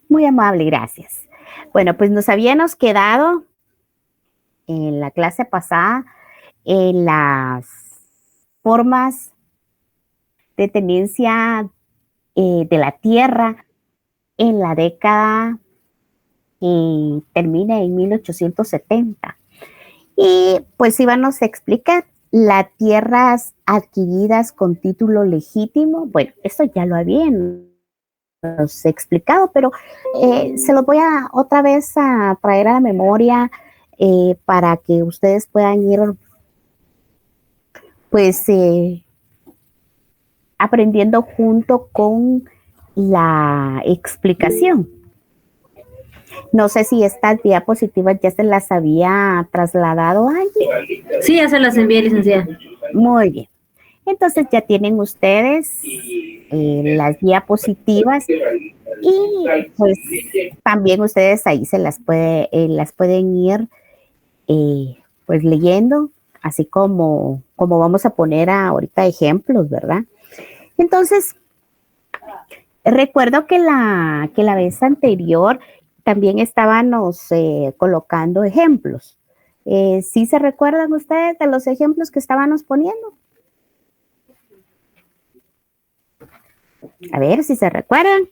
Muy amable, gracias. Bueno, pues nos habíamos quedado en la clase pasada en las formas de tenencia de la tierra en la década que termina en 1870. Y pues íbamos a explicar las tierras adquiridas con título legítimo. Bueno, eso ya lo habíamos explicado, pero se los voy a otra vez a traer a la memoria para que ustedes puedan ir pues aprendiendo junto con la explicación. No sé si estas diapositivas ya se las había trasladado a alguien. Sí, ya se las envié, licenciada. Muy bien. Entonces ya tienen ustedes las diapositivas y pues también ustedes ahí se las pueden ir pues leyendo, así como vamos a poner ahorita ejemplos, ¿verdad? Entonces, recuerdo que la vez anterior también estábamos colocando ejemplos. ¿Sí se recuerdan ustedes de los ejemplos que estábamos poniendo? A ver si se recuerdan.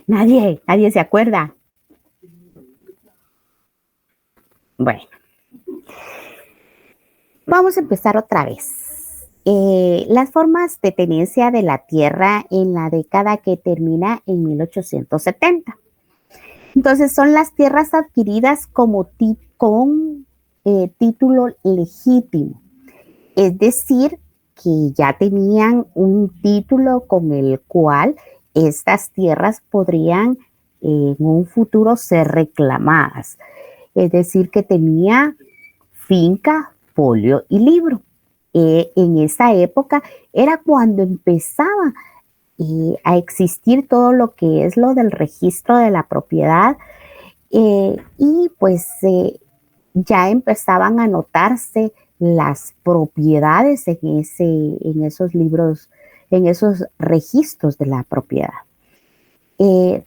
Nadie se acuerda. Bueno, vamos a empezar otra vez. Las formas de tenencia de la tierra en la década que termina en 1870. Entonces, son las tierras adquiridas con título legítimo. Es decir, que ya tenían un título con el cual estas tierras podrían en un futuro ser reclamadas. Es decir, que tenía finca, folio y libro. En esa época era cuando empezaba a existir todo lo que es lo del registro de la propiedad y pues ya empezaban a notarse las propiedades en esos libros, en esos registros de la propiedad.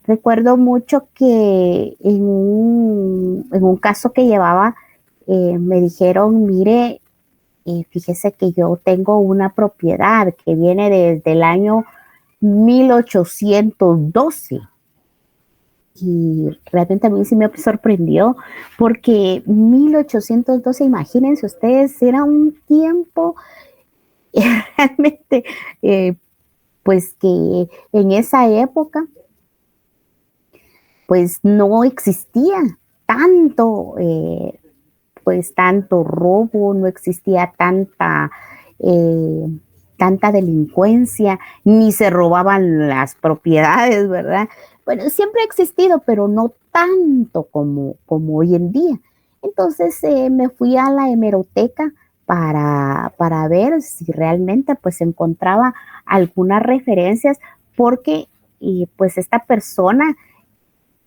Recuerdo mucho que en un caso que llevaba, me dijeron, mire, fíjese que yo tengo una propiedad que viene desde el año 1812. Y realmente a mí sí me sorprendió porque 1812, imagínense ustedes, era un tiempo realmente, pues que en esa época, pues no existía tanto, pues tanto robo, no existía tanta delincuencia, ni se robaban las propiedades, ¿verdad? Bueno, siempre ha existido, pero no tanto como hoy en día. Entonces me fui a la hemeroteca para ver si realmente pues encontraba algunas referencias, porque pues esta persona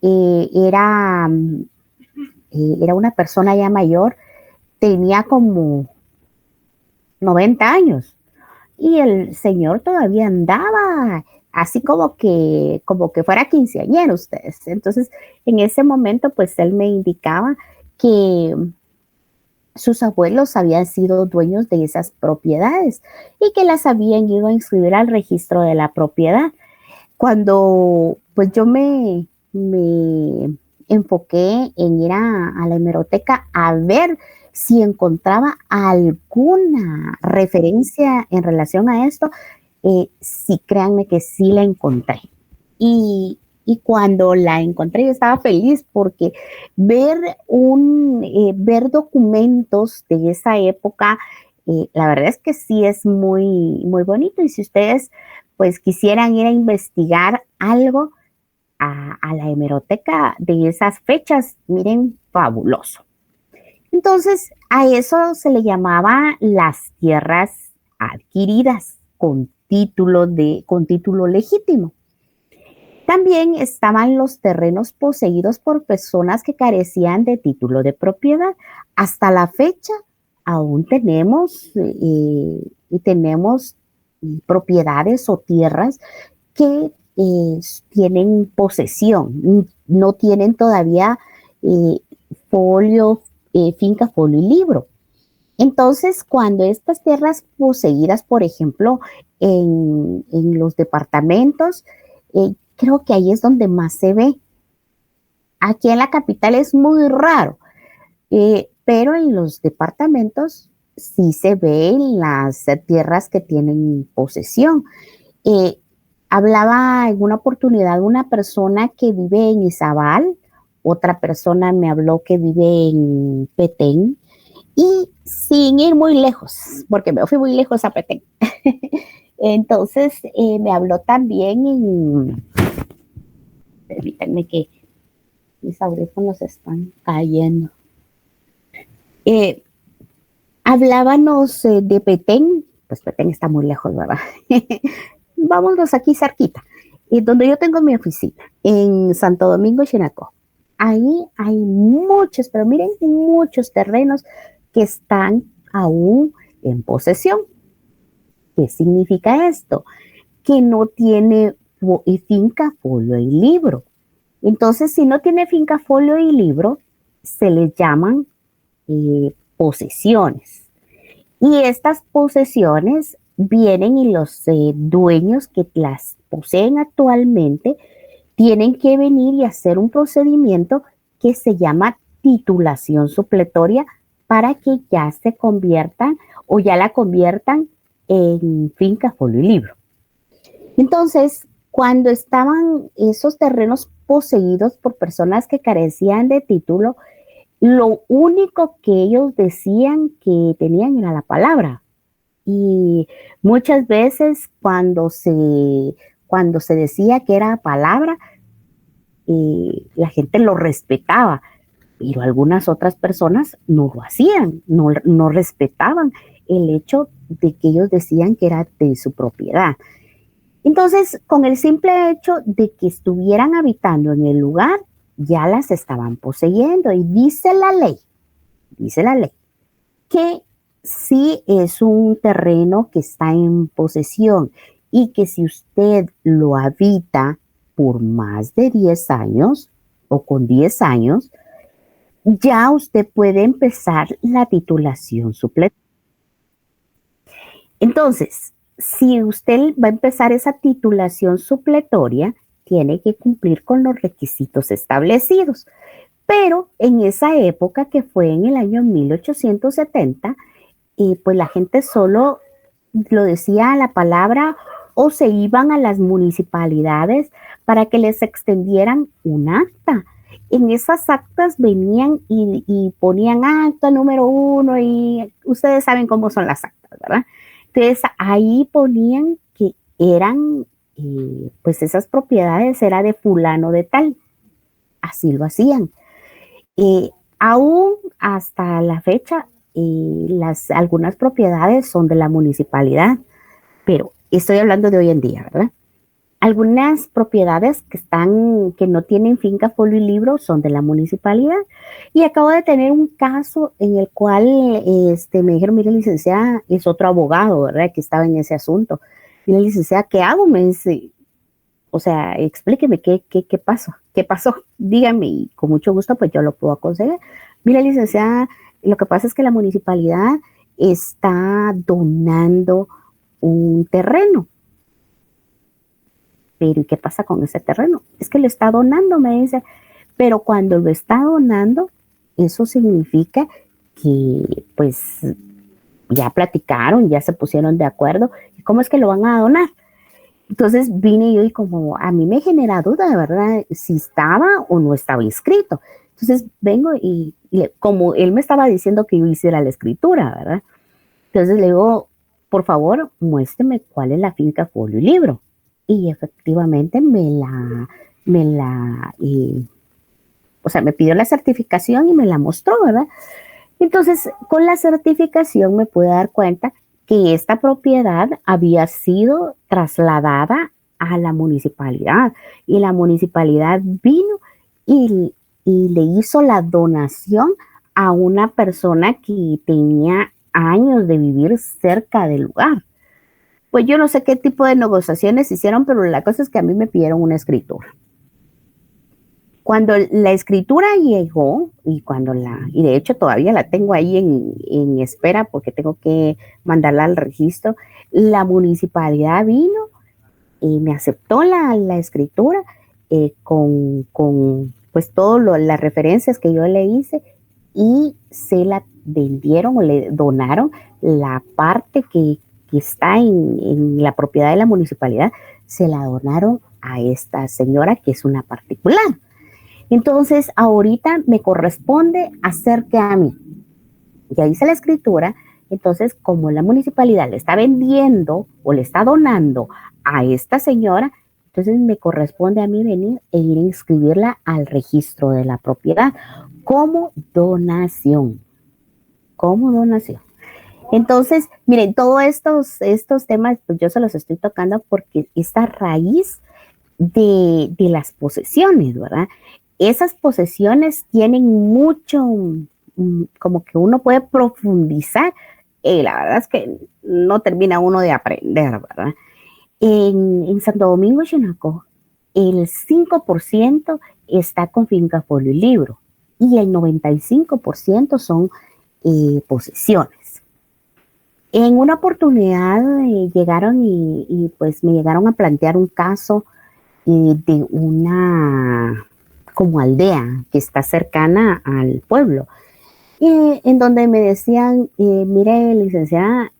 era una persona ya mayor, tenía como 90 años y el señor todavía andaba así como que fuera quinceañero ustedes. Entonces, en ese momento, pues él me indicaba que sus abuelos habían sido dueños de esas propiedades y que las habían ido a inscribir al registro de la propiedad. Cuando pues yo me enfoqué en ir a la hemeroteca a ver si encontraba alguna referencia en relación a esto, sí, créanme que sí la encontré. Y cuando la encontré yo estaba feliz porque ver documentos de esa época, la verdad es que sí es muy, muy bonito. Y si ustedes pues quisieran ir a investigar algo a la hemeroteca de esas fechas, miren, fabuloso. Entonces, a eso se le llamaba las tierras adquiridas con título legítimo. También estaban los terrenos poseídos por personas que carecían de título de propiedad. Hasta la fecha aún tenemos propiedades o tierras que tienen posesión, no tienen todavía eh, folio, finca, folio y libro. Entonces, cuando estas tierras poseídas, por ejemplo, en los departamentos, creo que ahí es donde más se ve. Aquí en la capital es muy raro, pero en los departamentos sí se ven las tierras que tienen posesión. Eh, Hablaba en una oportunidad una persona que vive en Izabal, otra persona me habló que vive en Petén, y sin ir muy lejos, porque me fui muy lejos a Petén. Entonces me habló también permítanme que mis audífonos están cayendo. Eh, Hablábamos de Petén, pues Petén está muy lejos, ¿verdad? Vámonos aquí cerquita, donde yo tengo mi oficina, en Santo Domingo, Chinacó. Ahí hay muchos, pero miren, muchos terrenos que están aún en posesión. ¿Qué significa esto? Que no tiene finca, folio y libro. Entonces, si no tiene finca, folio y libro, se les llaman posesiones. Y estas posesiones vienen y los dueños que las poseen actualmente tienen que venir y hacer un procedimiento que se llama titulación supletoria para que ya se conviertan o ya la conviertan en finca, folio y libro. Entonces, cuando estaban esos terrenos poseídos por personas que carecían de título, lo único que ellos decían que tenían era la palabra. Y muchas veces cuando se decía que era palabra, la gente lo respetaba, pero algunas otras personas no lo hacían, no respetaban el hecho de que ellos decían que era de su propiedad. Entonces, con el simple hecho de que estuvieran habitando en el lugar, ya las estaban poseyendo. Y dice la ley, que si es un terreno que está en posesión y que si usted lo habita por más de 10 años o con 10 años, ya usted puede empezar la titulación supletoria. Entonces, si usted va a empezar esa titulación supletoria, tiene que cumplir con los requisitos establecidos. Pero en esa época, que fue en el año 1870, pues la gente solo lo decía a la palabra o se iban a las municipalidades para que les extendieran un acta. En esas actas venían y ponían acta número 1 y ustedes saben cómo son las actas, ¿verdad? Entonces ahí ponían que eran, pues esas propiedades era de fulano de tal. Así lo hacían. Eh, Aún hasta la fecha, algunas propiedades son de la municipalidad, pero estoy hablando de hoy en día, ¿verdad? Algunas propiedades que no tienen finca, folio y libro son de la municipalidad. Y acabo de tener un caso en el cual me dijeron, mire, licenciada, es otro abogado, ¿verdad? Que estaba en ese asunto. Y la licenciada, ¿qué hago? Me dice, o sea, explíqueme qué pasó, qué pasó, dígame y con mucho gusto pues yo lo puedo aconsejar. Mira, licenciada, lo que pasa es que la municipalidad está donando un terreno. Pero ¿y qué pasa con ese terreno? Es que lo está donando, me dice, pero cuando lo está donando, eso significa que pues ya platicaron, ya se pusieron de acuerdo. ¿Cómo es que lo van a donar? Entonces vine yo y como a mí me genera duda, de verdad, si estaba o no estaba inscrito. Entonces vengo y como él me estaba diciendo que yo hiciera la escritura, ¿verdad? Entonces le digo, por favor, muéstreme cuál es la finca, folio y libro. Y efectivamente o sea, me pidió la certificación y me la mostró, ¿verdad? Entonces, con la certificación me pude dar cuenta que esta propiedad había sido trasladada a la municipalidad y la municipalidad vino y le hizo la donación a una persona que tenía años de vivir cerca del lugar. Pues yo no sé qué tipo de negociaciones hicieron, pero la cosa es que a mí me pidieron una escritura. Cuando la escritura llegó, y de hecho todavía la tengo ahí en espera porque tengo que mandarla al registro, la municipalidad vino y me aceptó la escritura con pues todas las referencias que yo le hice y se la vendieron o le donaron la parte que está en la propiedad de la municipalidad, se la donaron a esta señora que es una particular. Entonces, ahorita me corresponde hacer que a mí, ya hice la escritura, entonces como la municipalidad le está vendiendo o le está donando a esta señora, entonces me corresponde a mí venir e ir a inscribirla al registro de la propiedad como donación, como donación. Entonces, miren, todos estos temas, pues yo se los estoy tocando porque esta raíz de las posesiones, ¿verdad? Esas posesiones tienen mucho, como que uno puede profundizar, la verdad es que no termina uno de aprender, ¿verdad? En Santo Domingo, Chinaco, el 5% está con finca, folio y libro, y el 95% son posesiones. En una oportunidad llegaron pues me llegaron a plantear un caso de una como aldea que está cercana al pueblo, en donde me decían, mire, licenciada,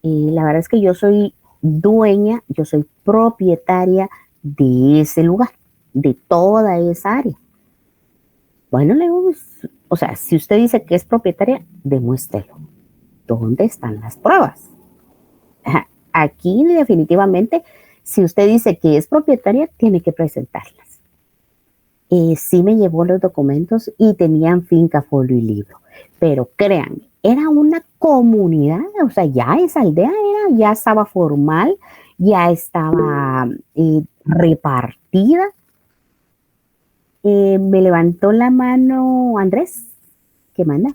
la verdad es que yo soy dueña, yo soy propietaria de ese lugar, de toda esa área. Bueno, le digo, pues, o sea, si usted dice que es propietaria, demuéstrelo. ¿Dónde están las pruebas? Aquí definitivamente, si usted dice que es propietaria, tiene que presentarlas. Sí me llevó los documentos y tenían finca, folio y libro. Pero créanme, era una comunidad, o sea, ya esa aldea ya estaba formal, ya estaba repartida. Me levantó la mano Andrés, ¿qué manda?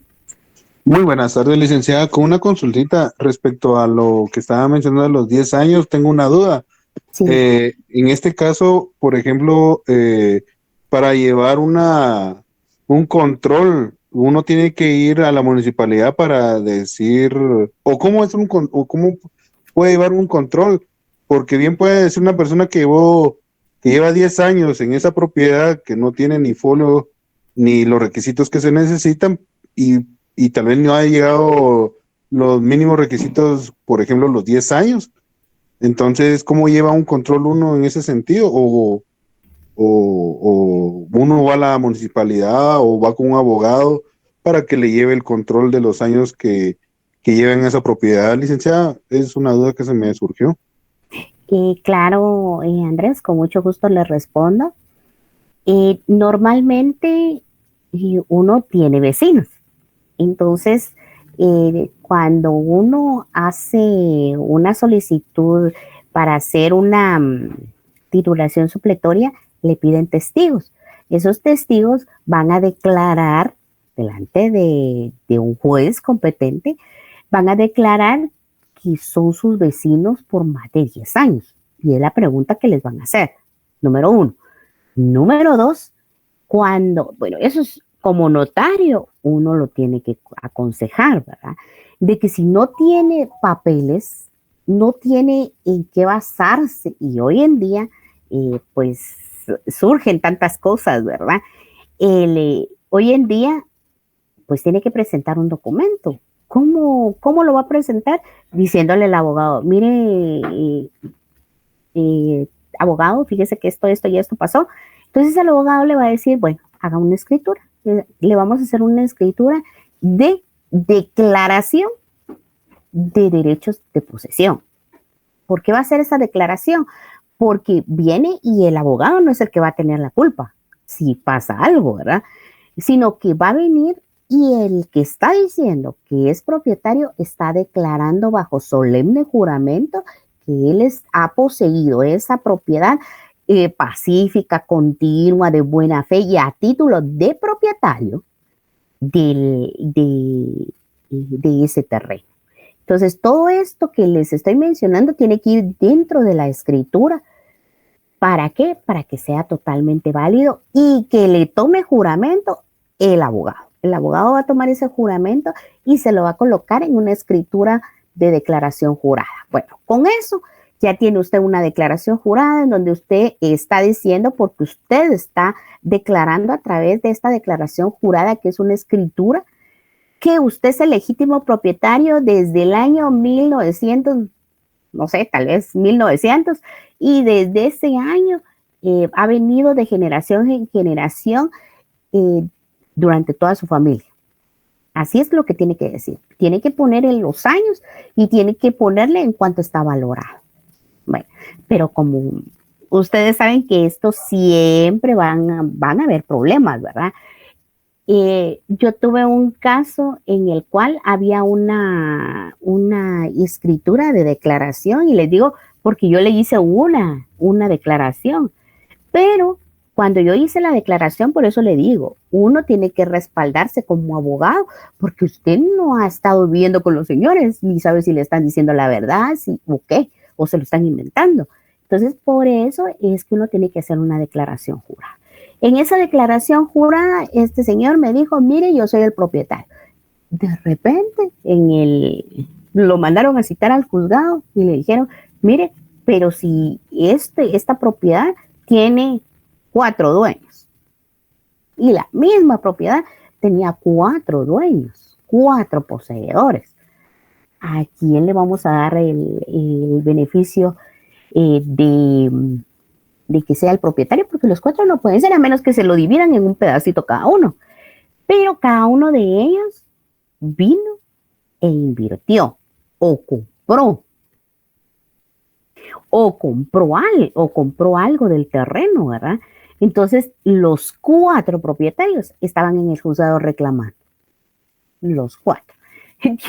Muy buenas tardes, licenciada. Con una consultita respecto a lo que estaba mencionando de los 10 años, tengo una duda. Sí. En este caso, por ejemplo, para llevar un control, uno tiene que ir a la municipalidad para decir, o cómo es o cómo puede llevar un control, porque bien puede ser una persona que lleva 10 años en esa propiedad, que no tiene ni folio ni los requisitos que se necesitan, y tal vez no haya llegado los mínimos requisitos, por ejemplo, los 10 años. Entonces, ¿cómo lleva un control uno en ese sentido? O uno va a la municipalidad o va con un abogado para que le lleve el control de los años que lleva en esa propiedad, licenciada. Es una duda que se me surgió. Claro, Andrés, con mucho gusto le respondo. Normalmente uno tiene vecinos. Entonces, cuando uno hace una solicitud para hacer una titulación supletoria, le piden testigos. Esos testigos van a declarar delante de un juez competente, van a declarar que son sus vecinos por más de 10 años. Y es la pregunta que les van a hacer. Número uno. Número dos, bueno, eso es como notario, uno lo tiene que aconsejar, ¿verdad? De que si no tiene papeles, no tiene en qué basarse, y hoy en día, pues surgen tantas cosas, ¿verdad? Hoy en día, pues tiene que presentar un documento. ¿Cómo lo va a presentar? Diciéndole al abogado, mire, eh, abogado, fíjese que esto y esto pasó. Entonces el abogado le va a decir, bueno, haga una escritura. Le vamos a hacer una escritura de declaración de derechos de posesión. ¿Por qué va a hacer esa declaración? Porque viene y el abogado no es el que va a tener la culpa si pasa algo, ¿verdad? Sino que va a venir y el que está diciendo que es propietario está declarando bajo solemne juramento que él ha poseído esa propiedad pacífica, continua, de buena fe y a título de propietario de ese terreno. Entonces, todo esto que les estoy mencionando tiene que ir dentro de la escritura. ¿Para qué? Para que sea totalmente válido y que le tome juramento el abogado. El abogado va a tomar ese juramento y se lo va a colocar en una escritura de declaración jurada. Bueno, con eso ya tiene usted una declaración jurada en donde usted está diciendo, porque usted está declarando a través de esta declaración jurada, que es una escritura, que usted es el legítimo propietario desde el año 1900, no sé, tal vez 1900, y desde ese año ha venido de generación en generación eh, durante toda su familia. Así es lo que tiene que decir. Tiene que poner en los años y tiene que ponerle en cuanto está valorado. Bueno, pero como ustedes saben que esto siempre van a haber problemas, ¿verdad? Yo tuve un caso en el cual había una escritura de declaración y les digo, porque yo le hice una declaración, pero cuando yo hice la declaración, por eso le digo, uno tiene que respaldarse como abogado, porque usted no ha estado viviendo con los señores, ni sabe si le están diciendo la verdad, si, o qué, o se lo están inventando. Entonces, por eso es que uno tiene que hacer una declaración jurada. En esa declaración jurada, este señor me dijo, mire, yo soy el propietario. De repente, lo mandaron a citar al juzgado y le dijeron, mire, pero si esta propiedad tiene 4 dueños y la misma propiedad tenía 4 dueños, 4 poseedores, ¿a quién le vamos a dar el beneficio de que sea el propietario? Porque los 4 no pueden ser, a menos que se lo dividan en un pedacito cada uno. Pero cada uno de ellos vino e invirtió o compró algo del terreno, ¿verdad? Entonces, los 4 propietarios estaban en el juzgado reclamando. Los 4.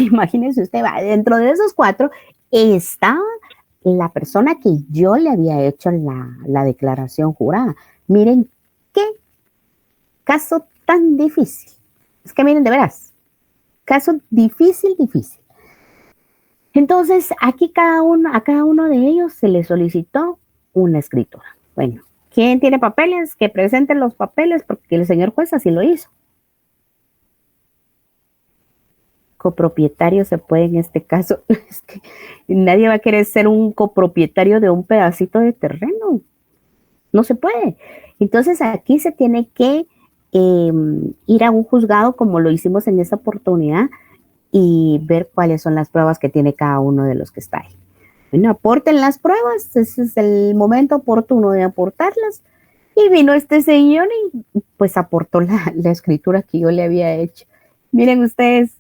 Imagínense usted, va, dentro de esos 4 estaba la persona que yo le había hecho la declaración jurada. Miren qué caso tan difícil. Es que miren, de veras, caso difícil. Entonces, aquí a cada uno de ellos se le solicitó una escritura. Bueno, ¿quién tiene papeles? Que presenten los papeles, porque el señor juez así lo hizo. Copropietario se puede en este caso. Es que nadie va a querer ser un copropietario de un pedacito de terreno. No se puede. Entonces aquí se tiene que ir a un juzgado como lo hicimos en esa oportunidad y ver cuáles son las pruebas que tiene cada uno de los que está ahí. Bueno, aporten las pruebas, ese es el momento oportuno de aportarlas. Y vino este señor y pues aportó la escritura que yo le había hecho. Miren ustedes,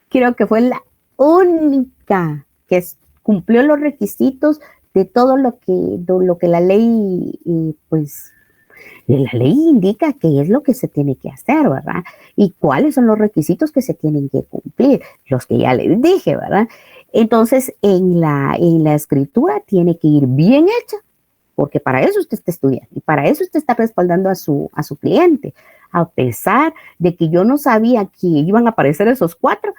creo que fue la única que cumplió los requisitos de todo lo que la ley, pues, la ley indica que es lo que se tiene que hacer, ¿verdad? Y cuáles son los requisitos que se tienen que cumplir, los que ya les dije, ¿verdad? Entonces, en la escritura tiene que ir bien hecha, porque para eso usted está estudiando y para eso usted está respaldando a su cliente, a pesar de que yo no sabía que iban a aparecer esos 4,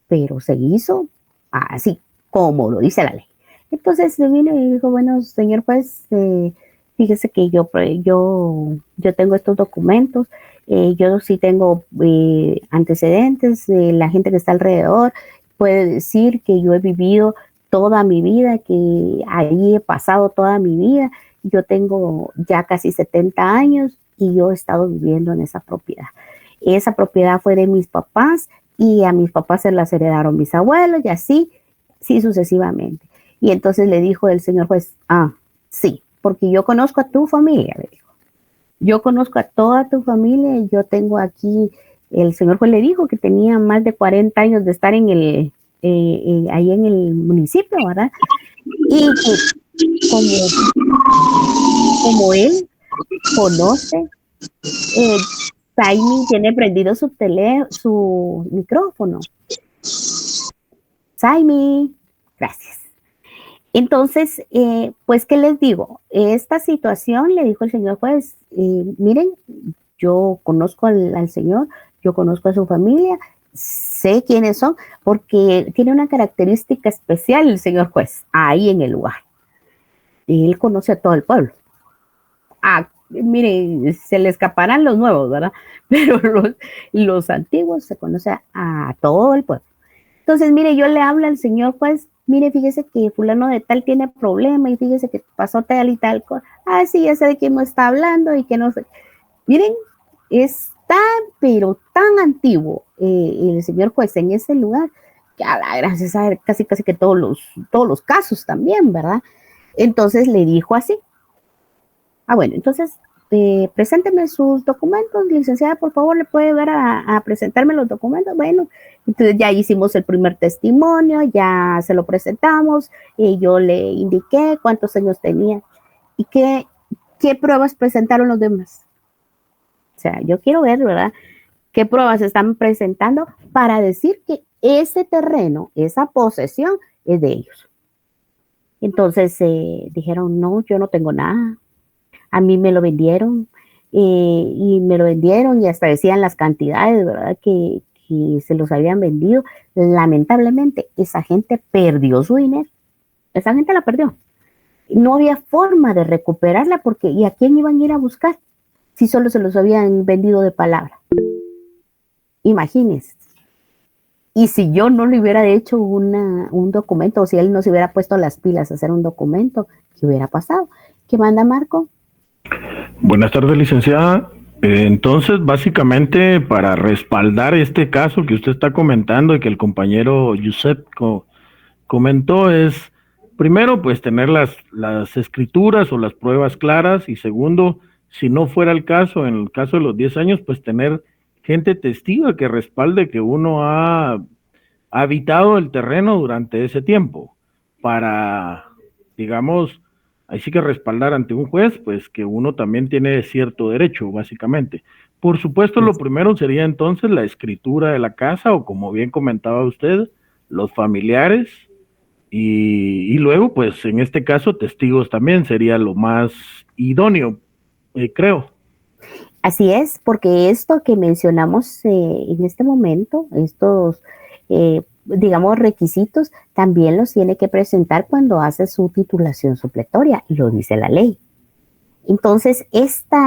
pero se hizo así como lo dice la ley. Entonces se vino y dijo, bueno, señor juez, fíjese que yo tengo estos documentos, yo sí tengo antecedentes, la gente que está alrededor puede decir que yo he vivido toda mi vida, que ahí he pasado toda mi vida, yo tengo ya casi 70 años y yo he estado viviendo en esa propiedad. Esa propiedad fue de mis papás y a mis papás se las heredaron mis abuelos y así sucesivamente. Y entonces le dijo el señor juez, sí, porque yo conozco a tu familia, le dijo. Yo conozco a toda tu familia y yo tengo aquí, el señor juez le dijo que tenía más de 40 años de estar ahí en el municipio, ¿verdad? Y que como él conoce, Saimi tiene prendido su micrófono. Saimi, gracias. Entonces, pues, ¿qué les digo? Esta situación, le dijo el señor juez, miren, yo conozco al señor, yo conozco a su familia sé quiénes son porque tiene una característica especial el señor juez ahí en el lugar. Y él conoce a todo el pueblo. Mire, se le escaparán los nuevos, ¿verdad? Pero los antiguos se conocen a todo el pueblo. Entonces, mire, yo le hablo al señor juez, mire, fíjese que fulano de tal tiene problema y fíjese que pasó tal y tal cosa. Sí, ya sé de quién me está hablando y que no sé. Miren, es tan, pero tan antiguo el señor juez en ese lugar, que a la gracias a casi que todos los casos también, ¿verdad? Entonces le dijo así. Bueno, entonces presénteme sus documentos, licenciada, por favor, le puede ver a presentarme los documentos. Bueno, entonces ya hicimos el primer testimonio, ya se lo presentamos, y yo le indiqué cuántos años tenía y qué pruebas presentaron los demás. O sea, yo quiero ver, ¿verdad? ¿Qué pruebas están presentando para decir que ese terreno, esa posesión es de ellos? Entonces dijeron, no, yo no tengo nada. A mí me lo vendieron y me lo vendieron y hasta decían las cantidades, ¿verdad? Que se los habían vendido. Lamentablemente, esa gente perdió su dinero. Esa gente la perdió. No había forma de recuperarla porque ¿y a quién iban a ir a buscar? Si solo se los habían vendido de palabra. Imagínense. Y si yo no le hubiera hecho un documento, o si él no se hubiera puesto las pilas a hacer un documento, ¿qué hubiera pasado? ¿Qué manda Marco? Buenas tardes, licenciada. Entonces, básicamente, para respaldar este caso que usted está comentando y que el compañero Josep comentó, es, primero, pues tener las escrituras o las pruebas claras, y segundo, si no fuera el caso, en el caso de los 10 años, pues tener gente testiga que respalde que uno ha habitado el terreno durante ese tiempo, para, digamos, ahí sí que respaldar ante un juez, pues que uno también tiene cierto derecho, básicamente. Por supuesto, lo primero sería entonces la escritura de la casa, o como bien comentaba usted, los familiares, y luego, pues en este caso, testigos también sería lo más idóneo, creo. Así es, porque esto que mencionamos en este momento, estos, digamos, requisitos, también los tiene que presentar cuando hace su titulación supletoria, lo dice la ley. Entonces, estos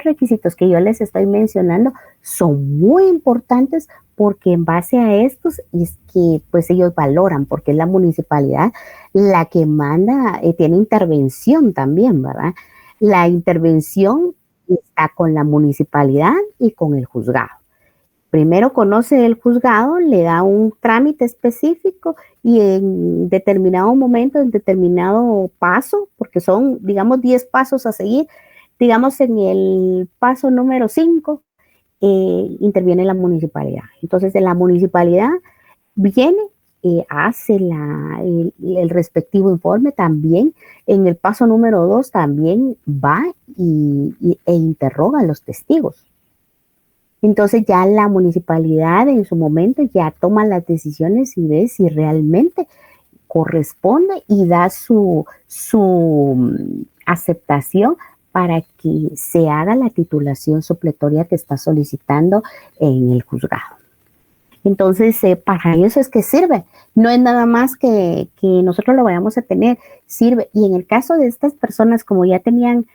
requisitos que yo les estoy mencionando son muy importantes porque en base a estos es que pues ellos valoran, porque es la municipalidad la que manda, tiene intervención también, ¿verdad? La intervención está con la municipalidad y con el juzgado. Primero conoce el juzgado, le da un trámite específico y en determinado momento, en determinado paso, porque son, digamos, 10 pasos a seguir, digamos, en el paso número 5, interviene la municipalidad. Entonces, en la municipalidad viene, hace el respectivo informe también. En el paso número 2 también va e interroga a los testigos. Entonces ya la municipalidad en su momento ya toma las decisiones y ve si realmente corresponde y da su aceptación para que se haga la titulación supletoria que está solicitando en el juzgado. Entonces, para eso es que sirve. No es nada más que nosotros lo vayamos a tener, sirve. Y en el caso de estas personas, como ya tenían,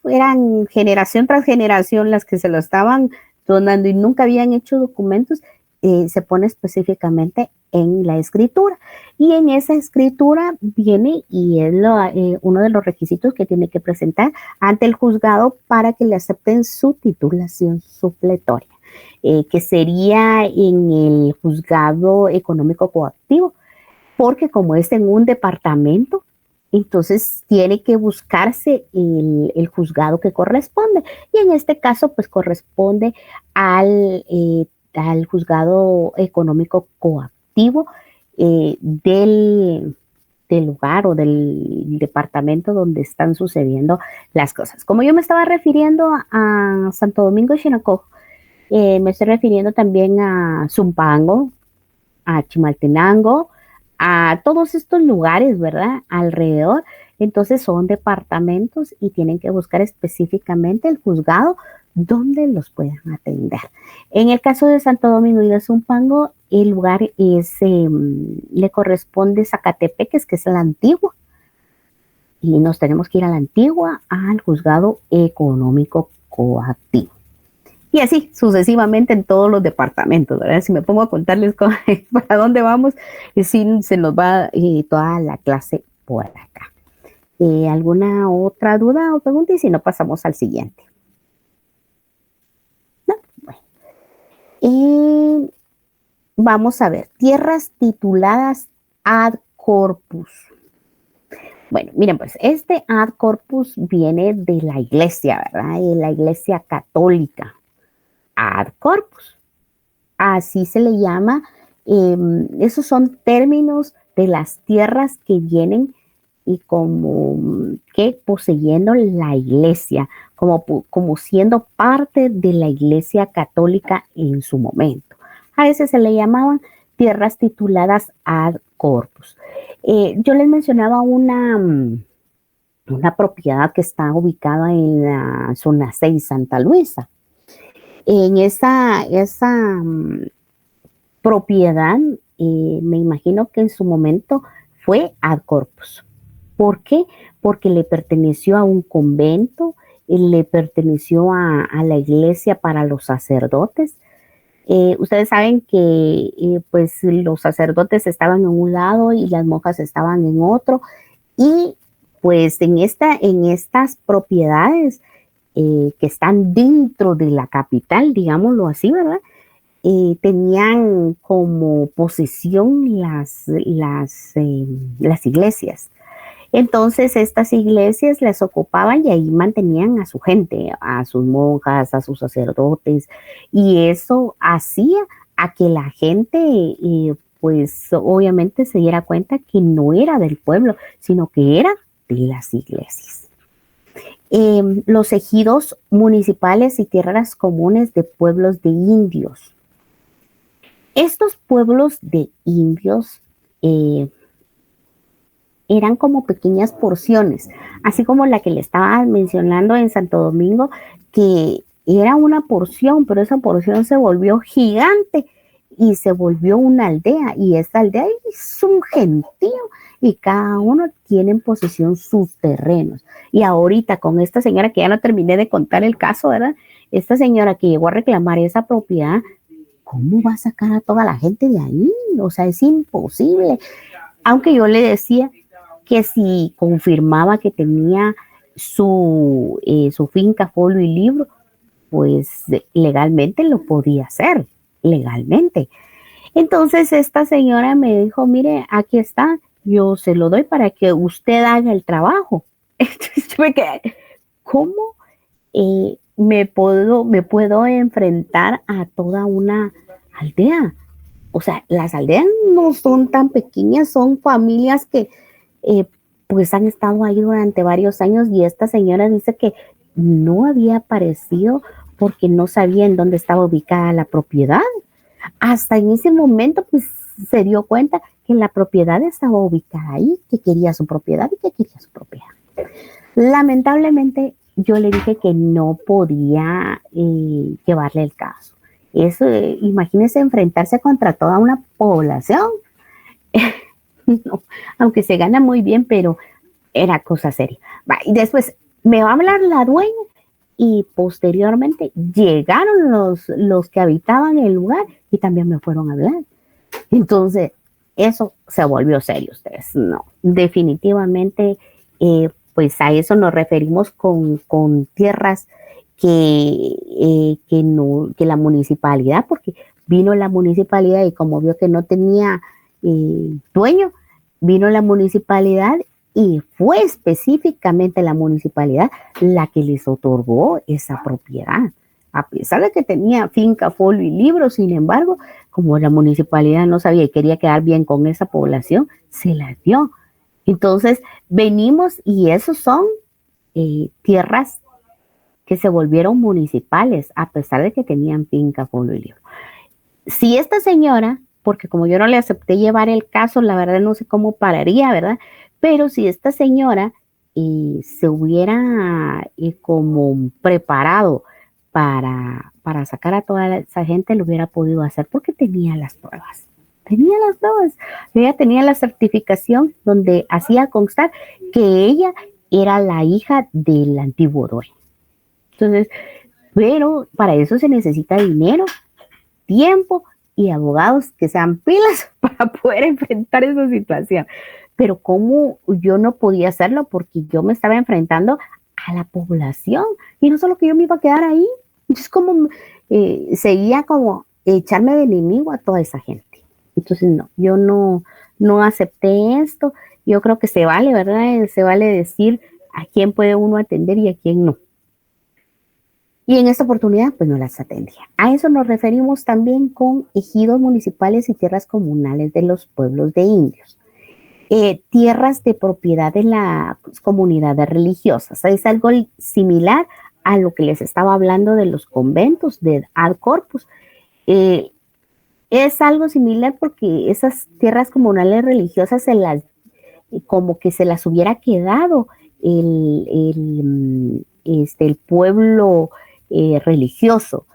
eran generación tras generación las que se lo estaban donando y nunca habían hecho documentos, se pone específicamente en la escritura. Y en esa escritura viene y es uno de los requisitos que tiene que presentar ante el juzgado para que le acepten su titulación supletoria, que sería en el juzgado económico coactivo, porque como es en un departamento, entonces tiene que buscarse el juzgado que corresponde. Y en este caso, pues corresponde al juzgado económico coactivo del lugar o del departamento donde están sucediendo las cosas. Como yo me estaba refiriendo a Santo Domingo de Chinacó, me estoy refiriendo también a Zumpango, a Chimaltenango, a todos estos lugares, ¿verdad? Alrededor. Entonces son departamentos y tienen que buscar específicamente el juzgado donde los puedan atender. En el caso de Santo Domingo y de Zumpango, el lugar le corresponde Zacatepeques, que es la antigua, y nos tenemos que ir a la antigua, al juzgado económico coactivo. Y así sucesivamente en todos los departamentos, ¿verdad? Si me pongo a contarles para dónde vamos, sí, se nos va toda la clase por acá. ¿Alguna otra duda o pregunta? Y si no, pasamos al siguiente. No, bueno. Vamos a ver, tierras tituladas ad corpus. Bueno, miren, pues este ad corpus viene de la iglesia, ¿verdad? De la iglesia católica. Ad corpus. Así se le llama. Esos son términos de las tierras que vienen y como que poseyendo la iglesia, como siendo parte de la iglesia católica en su momento. A veces se le llamaban tierras tituladas ad corpus. Yo les mencionaba una propiedad que está ubicada en la zona 6, Santa Luisa. En esa propiedad, me imagino que en su momento fue ad corpus. ¿Por qué? Porque le perteneció a un convento, le perteneció a la iglesia para los sacerdotes. Ustedes saben que pues los sacerdotes estaban en un lado y las monjas estaban en otro, y pues en estas propiedades que están dentro de la capital, digámoslo así, ¿verdad? Tenían como posesión las iglesias. Entonces estas iglesias las ocupaban y ahí mantenían a su gente, a sus monjas, a sus sacerdotes, y eso hacía a que la gente pues obviamente se diera cuenta que no era del pueblo, sino que era de las iglesias. Los ejidos municipales y tierras comunes de pueblos de indios. Estos pueblos de indios eran como pequeñas porciones, así como la que le estaba mencionando en Santo Domingo, que era una porción, pero esa porción se volvió gigante y se volvió una aldea, y esta aldea es un gentío y cada uno tiene en posesión sus terrenos. Y ahorita con esta señora, que ya no terminé de contar el caso, ¿verdad? Esta señora que llegó a reclamar esa propiedad, ¿cómo va a sacar a toda la gente de ahí? O sea, es imposible. Aunque yo le decía que si confirmaba que tenía su finca, folio y libro, pues legalmente lo podía hacer, legalmente. Entonces esta señora me dijo, mire, aquí está, yo se lo doy para que usted haga el trabajo. Entonces yo me quedé, ¿cómo me puedo enfrentar a toda una aldea? O sea, las aldeas no son tan pequeñas, son familias que pues han estado ahí durante varios años, y esta señora dice que no había aparecido porque no sabía en dónde estaba ubicada la propiedad. Hasta en ese momento pues se dio cuenta que la propiedad estaba ubicada ahí, que quería su propiedad y que quería su propiedad. Lamentablemente yo le dije que no podía llevarle el caso. Eso, imagínense enfrentarse contra toda una población. No, aunque se gana muy bien, pero era cosa seria. Y después me va a hablar la dueña, y posteriormente llegaron los que habitaban el lugar y también me fueron a hablar. Entonces, eso se volvió serio, ustedes. No, definitivamente, pues a eso nos referimos con tierras que la municipalidad, porque vino la municipalidad y como vio que no tenía dueño, vino la municipalidad y fue específicamente la municipalidad la que les otorgó esa propiedad. A pesar de que tenía finca, folio y libro, sin embargo, como la municipalidad no sabía y quería quedar bien con esa población, se la dio. Entonces, venimos y esos son tierras que se volvieron municipales, a pesar de que tenían finca, folio y libro. Si esta señora, porque como yo no le acepté llevar el caso, la verdad no sé cómo pararía, ¿verdad? Pero si esta señora se hubiera como preparado para sacar a toda esa gente lo hubiera podido hacer porque tenía las pruebas. Tenía las pruebas. Ella tenía la certificación donde hacía constar que ella era la hija del antiguo dueño. Entonces, pero para eso se necesita dinero, tiempo y abogados que sean pilas para poder enfrentar esa situación. Pero ¿cómo yo no podía hacerlo? Porque yo me estaba enfrentando a la población y no solo que yo me iba a quedar ahí, es como seguía como echarme de enemigo a toda esa gente. Entonces no, yo no acepté esto. Yo creo que se vale, ¿verdad? Se vale decir a quién puede uno atender y a quién no. Y en esta oportunidad, pues no las atendía. A eso nos referimos también con ejidos municipales y tierras comunales de los pueblos de indios. Tierras de propiedad de las comunidades religiosas. Es algo similar a lo que les estaba hablando de los conventos de Ad Corpus. Es algo similar porque esas tierras comunales religiosas como que se las hubiera quedado el pueblo religioso,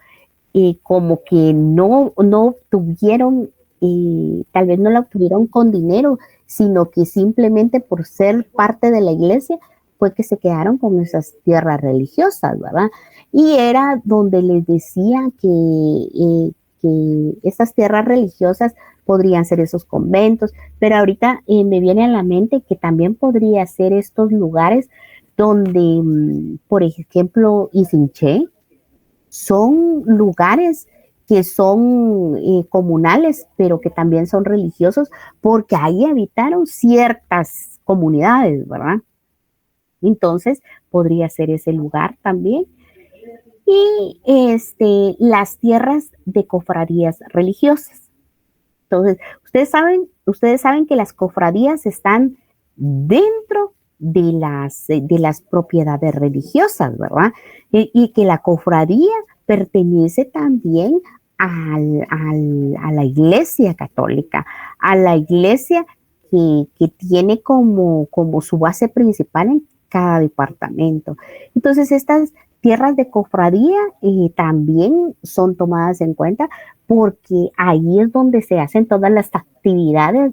como que no obtuvieron, tal vez no la obtuvieron con dinero, sino que simplemente por ser parte de la iglesia fue que se quedaron con esas tierras religiosas, ¿verdad? Y era donde les decían que esas tierras religiosas podrían ser esos conventos, pero ahorita me viene a la mente que también podría ser estos lugares donde, por ejemplo, Isinché, son lugares que son comunales, pero que también son religiosos, porque ahí habitaron ciertas comunidades, ¿verdad? Entonces, podría ser ese lugar también. Y las tierras de cofradías religiosas. Entonces, ustedes saben que las cofradías están dentro de las propiedades religiosas, ¿verdad? Y que la cofradía pertenece también a la iglesia católica, a la iglesia que tiene como su base principal en cada departamento. Entonces, estas tierras de cofradía también son tomadas en cuenta porque ahí es donde se hacen todas las actividades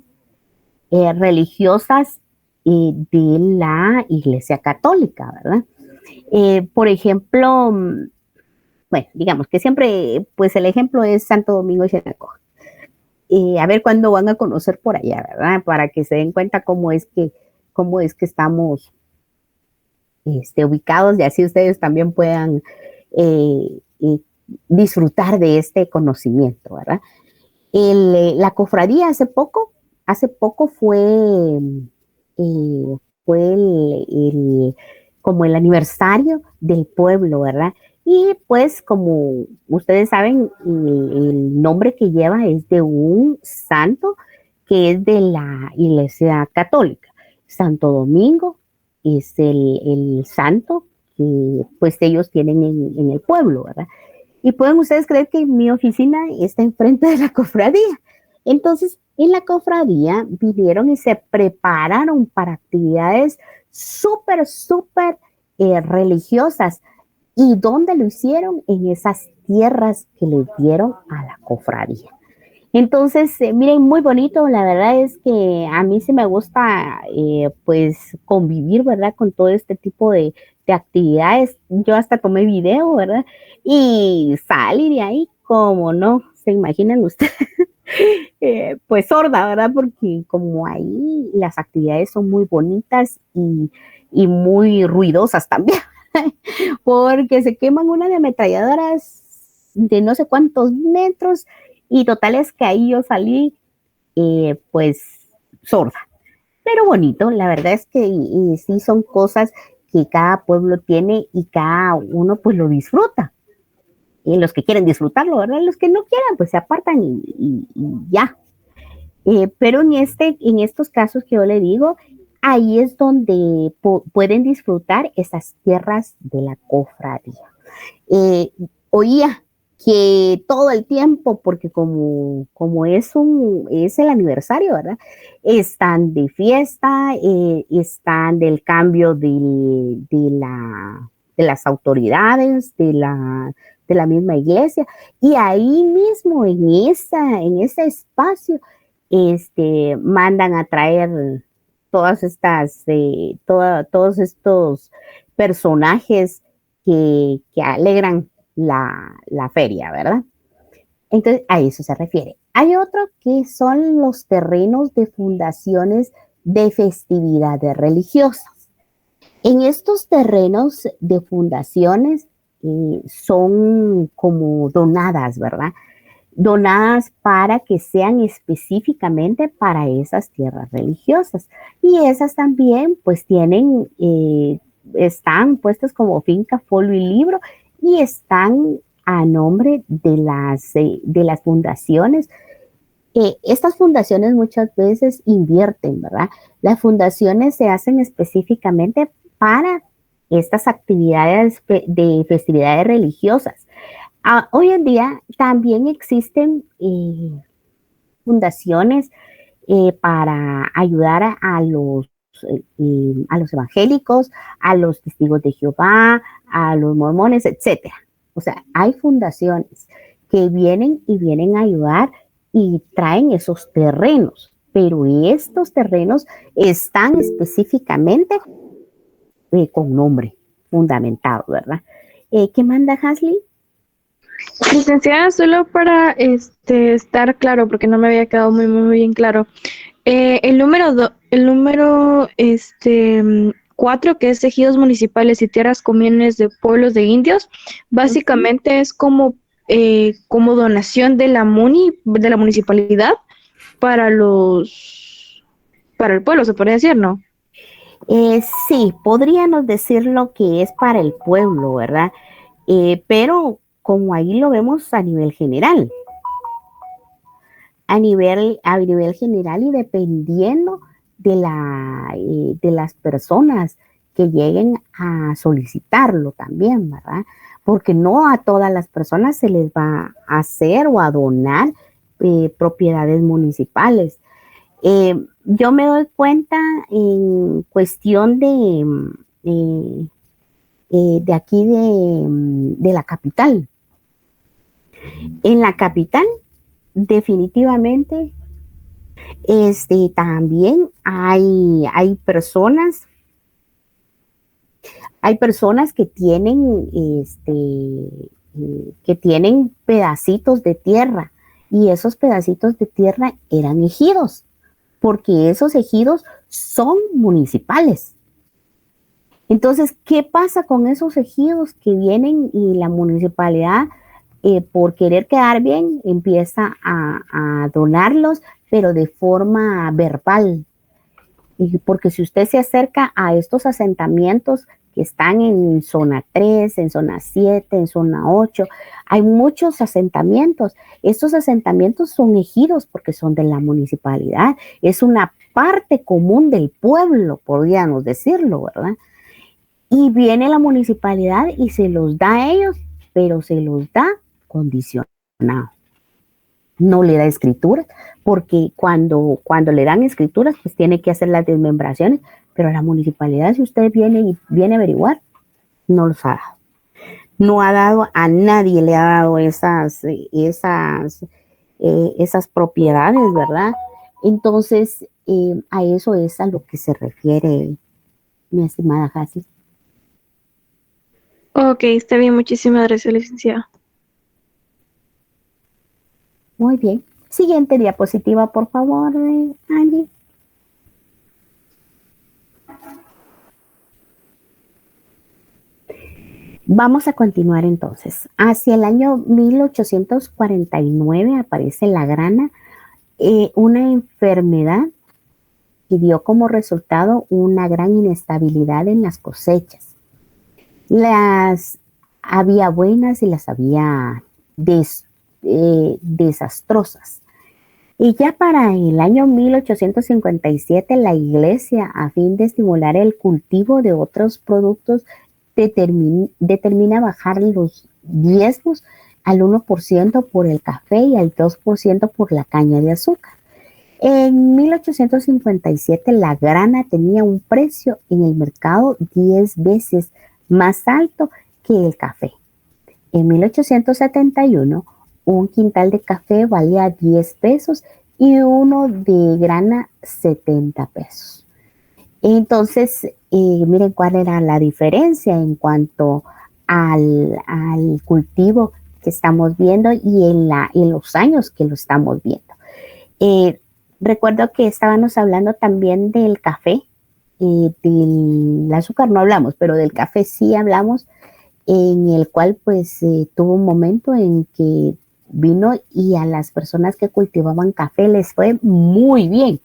religiosas de la Iglesia Católica, ¿verdad? Por ejemplo, bueno, digamos que siempre, pues el ejemplo es Santo Domingo y Sinacoja. A ver cuándo van a conocer por allá, ¿verdad? Para que se den cuenta cómo es que estamos ubicados y así ustedes también puedan disfrutar de este conocimiento, ¿verdad? La cofradía hace poco fue como el aniversario del pueblo, ¿verdad? Y pues como ustedes saben, el nombre que lleva es de un santo que es de la Iglesia Católica. Santo Domingo es el santo que pues ellos tienen en el pueblo, ¿verdad? Y pueden ustedes creer que mi oficina está enfrente de la cofradía. Entonces, en la cofradía vinieron y se prepararon para actividades súper religiosas. ¿Y dónde lo hicieron? En esas tierras que les dieron a la cofradía. Entonces, miren, muy bonito, la verdad es que a mí sí me gusta pues convivir, ¿verdad? Con todo este tipo de actividades. Yo hasta tomé video, ¿verdad? Y salí de ahí, como no, se imaginan ustedes, pues sorda, ¿verdad? Porque como ahí las actividades son muy bonitas y muy ruidosas también, porque se queman una de ametralladoras de no sé cuántos metros y total es que ahí yo salí pues sorda, pero bonito, la verdad es que sí son cosas que cada pueblo tiene y cada uno pues lo disfruta. Y los que quieren disfrutarlo, ¿verdad? Los que no quieran, pues se apartan y ya. Pero en estos casos que yo le digo, ahí es donde pueden disfrutar esas tierras de la cofradía. Oía que todo el tiempo, porque como es el aniversario, ¿verdad? Están de fiesta, están del cambio de las autoridades, de la misma iglesia, y ahí mismo en ese espacio mandan a traer todos estos personajes que alegran la feria, ¿verdad? Entonces, a eso se refiere. Hay otro que son los terrenos de fundaciones de festividades religiosas. En estos terrenos de fundaciones son como donadas, ¿verdad? Donadas para que sean específicamente para esas tierras religiosas. Y esas también pues están puestas como finca, folio y libro y están a nombre de las fundaciones. Estas fundaciones muchas veces invierten, ¿verdad? Las fundaciones se hacen específicamente para estas actividades de festividades religiosas. Hoy en día también existen fundaciones para ayudar a los evangélicos, a los testigos de Jehová, a los mormones, etcétera. O sea, hay fundaciones que vienen a ayudar y traen esos terrenos, pero estos terrenos están específicamente con nombre fundamentado, ¿verdad? ¿Qué manda Hasley? Licenciada, solo para estar claro, porque no me había quedado muy bien claro. El número 4, que es ejidos municipales y tierras comunes de pueblos de indios, básicamente es como donación de la municipalidad para el pueblo, se podría decir, ¿no? Sí, podríamos decir lo que es para el pueblo, ¿verdad? Pero como ahí lo vemos a nivel general. A nivel general y dependiendo de las personas que lleguen a solicitarlo también, ¿verdad? Porque no a todas las personas se les va a hacer o a donar propiedades municipales. Yo me doy cuenta en cuestión de aquí de la capital. En la capital, definitivamente, también hay personas que tienen pedacitos de tierra, y esos pedacitos de tierra eran ejidos, porque esos ejidos son municipales. Entonces, ¿qué pasa con esos ejidos que vienen y la municipalidad, por querer quedar bien, empieza a donarlos, pero de forma verbal? Y porque si usted se acerca a estos asentamientos que están en zona 3, en zona 7, en zona 8, hay muchos asentamientos. Estos asentamientos son ejidos porque son de la municipalidad. Es una parte común del pueblo, podríamos decirlo, ¿verdad? Y viene la municipalidad y se los da a ellos, pero se los da condicionado. No le da escrituras, porque cuando le dan escrituras, pues tiene que hacer las desmembraciones, pero la municipalidad, si usted viene a averiguar, no los ha dado. No ha dado, a nadie le ha dado esas propiedades, ¿verdad? Entonces, a eso es a lo que se refiere mi estimada Hassel. Ok, está bien, muchísimas gracias, licenciada. Muy bien. Siguiente diapositiva, por favor, Angie. Vamos a continuar entonces. Hacia el año 1849 aparece la grana, una enfermedad que dio como resultado una gran inestabilidad en las cosechas. Las había buenas y las había desastrosas. Y ya para el año 1857 la iglesia, a fin de estimular el cultivo de otros productos, determina bajar los diezmos al 1% por el café y al 2% por la caña de azúcar. En 1857 la grana tenía un precio en el mercado 10 veces más alto que el café. En 1871, un quintal de café valía 10 pesos y uno de grana 70 pesos. Entonces, miren cuál era la diferencia en cuanto al cultivo que estamos viendo y en los años que lo estamos viendo. Recuerdo que estábamos hablando también del café, del azúcar no hablamos, pero del café sí hablamos, en el cual pues tuvo un momento en que vino y a las personas que cultivaban café les fue muy bien,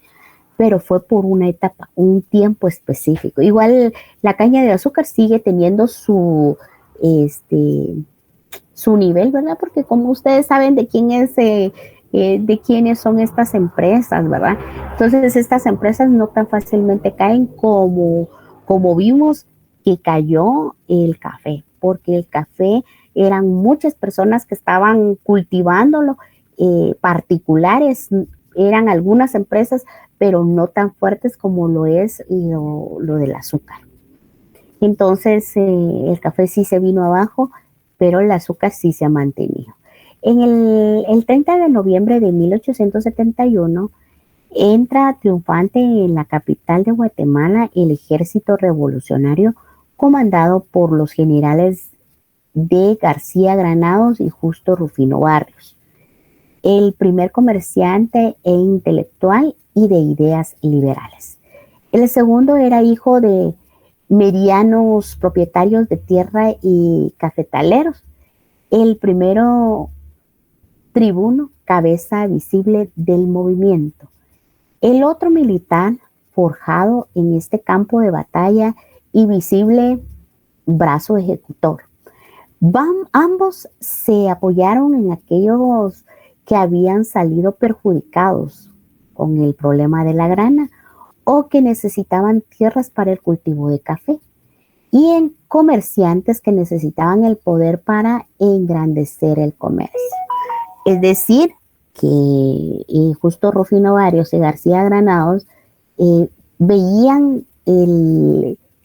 pero fue por una etapa, un tiempo específico. Igual la caña de azúcar sigue teniendo su nivel, ¿verdad? Porque como ustedes saben de quiénes son estas empresas, ¿verdad? Entonces estas empresas no tan fácilmente caen como vimos que cayó el café, porque el café eran muchas personas que estaban cultivándolo, particulares, eran algunas empresas, pero no tan fuertes como lo es lo del azúcar. Entonces el café sí se vino abajo, pero el azúcar sí se ha mantenido. En el 30 de noviembre de 1871 entra triunfante en la capital de Guatemala el ejército revolucionario comandado por los generales de García Granados y Justo Rufino Barrios, el primer comerciante e intelectual y de ideas liberales. El segundo era hijo de medianos propietarios de tierra y cafetaleros. El primero tribuno, cabeza visible del movimiento. El otro militar, forjado en este campo de batalla y visible brazo ejecutor. Ambos se apoyaron en aquellos que habían salido perjudicados con el problema de la grana o que necesitaban tierras para el cultivo de café, y en comerciantes que necesitaban el poder para engrandecer el comercio. Es decir, que Justo Rufino Barrios y García Granados veían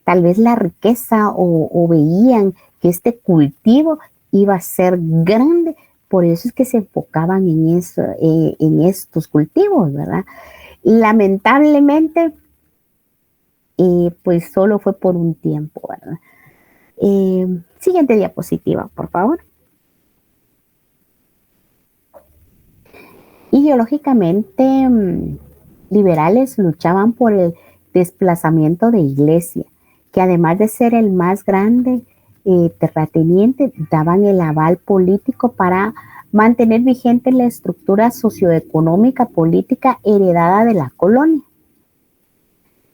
tal vez la riqueza o veían que este cultivo iba a ser grande, por eso es que se enfocaban en estos cultivos, ¿verdad? Lamentablemente, pues solo fue por un tiempo, ¿verdad? Siguiente diapositiva, por favor. Ideológicamente, liberales luchaban por el desplazamiento de iglesia, que además de ser el más grande terrateniente, daban el aval político para mantener vigente la estructura socioeconómica política heredada de la colonia.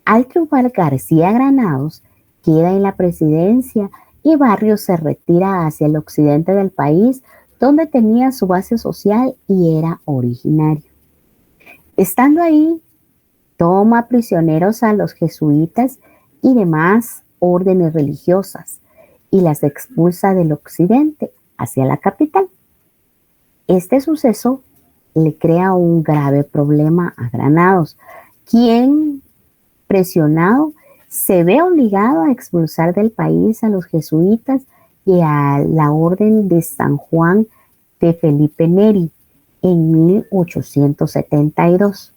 Al triunfar García Granados, queda en la presidencia y Barrios se retira hacia el occidente del país, donde tenía su base social y era originario. Estando ahí, toma prisioneros a los jesuitas y demás órdenes religiosas y las expulsa del occidente hacia la capital. Este suceso le crea un grave problema a Granados, quien, presionado, se ve obligado a expulsar del país a los jesuitas y a la Orden de San Juan de Felipe Neri en 1872.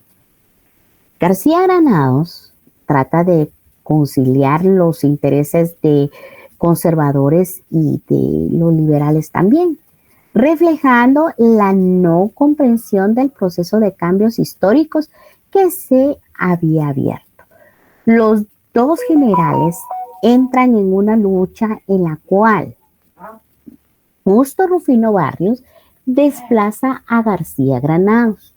García Granados trata de conciliar los intereses de conservadores y de los liberales también, reflejando la no comprensión del proceso de cambios históricos que se había abierto. Los dos generales entran en una lucha en la cual Justo Rufino Barrios desplaza a García Granados.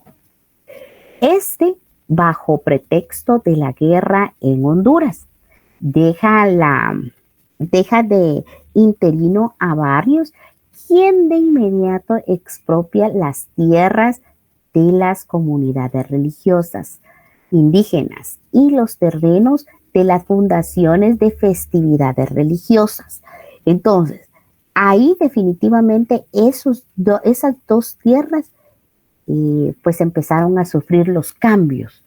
Bajo pretexto de la guerra en Honduras, deja de interino a Barrios, quien de inmediato expropia las tierras de las comunidades religiosas indígenas y los terrenos de las fundaciones de festividades religiosas. Entonces, ahí definitivamente esas dos tierras pues empezaron a sufrir los cambios,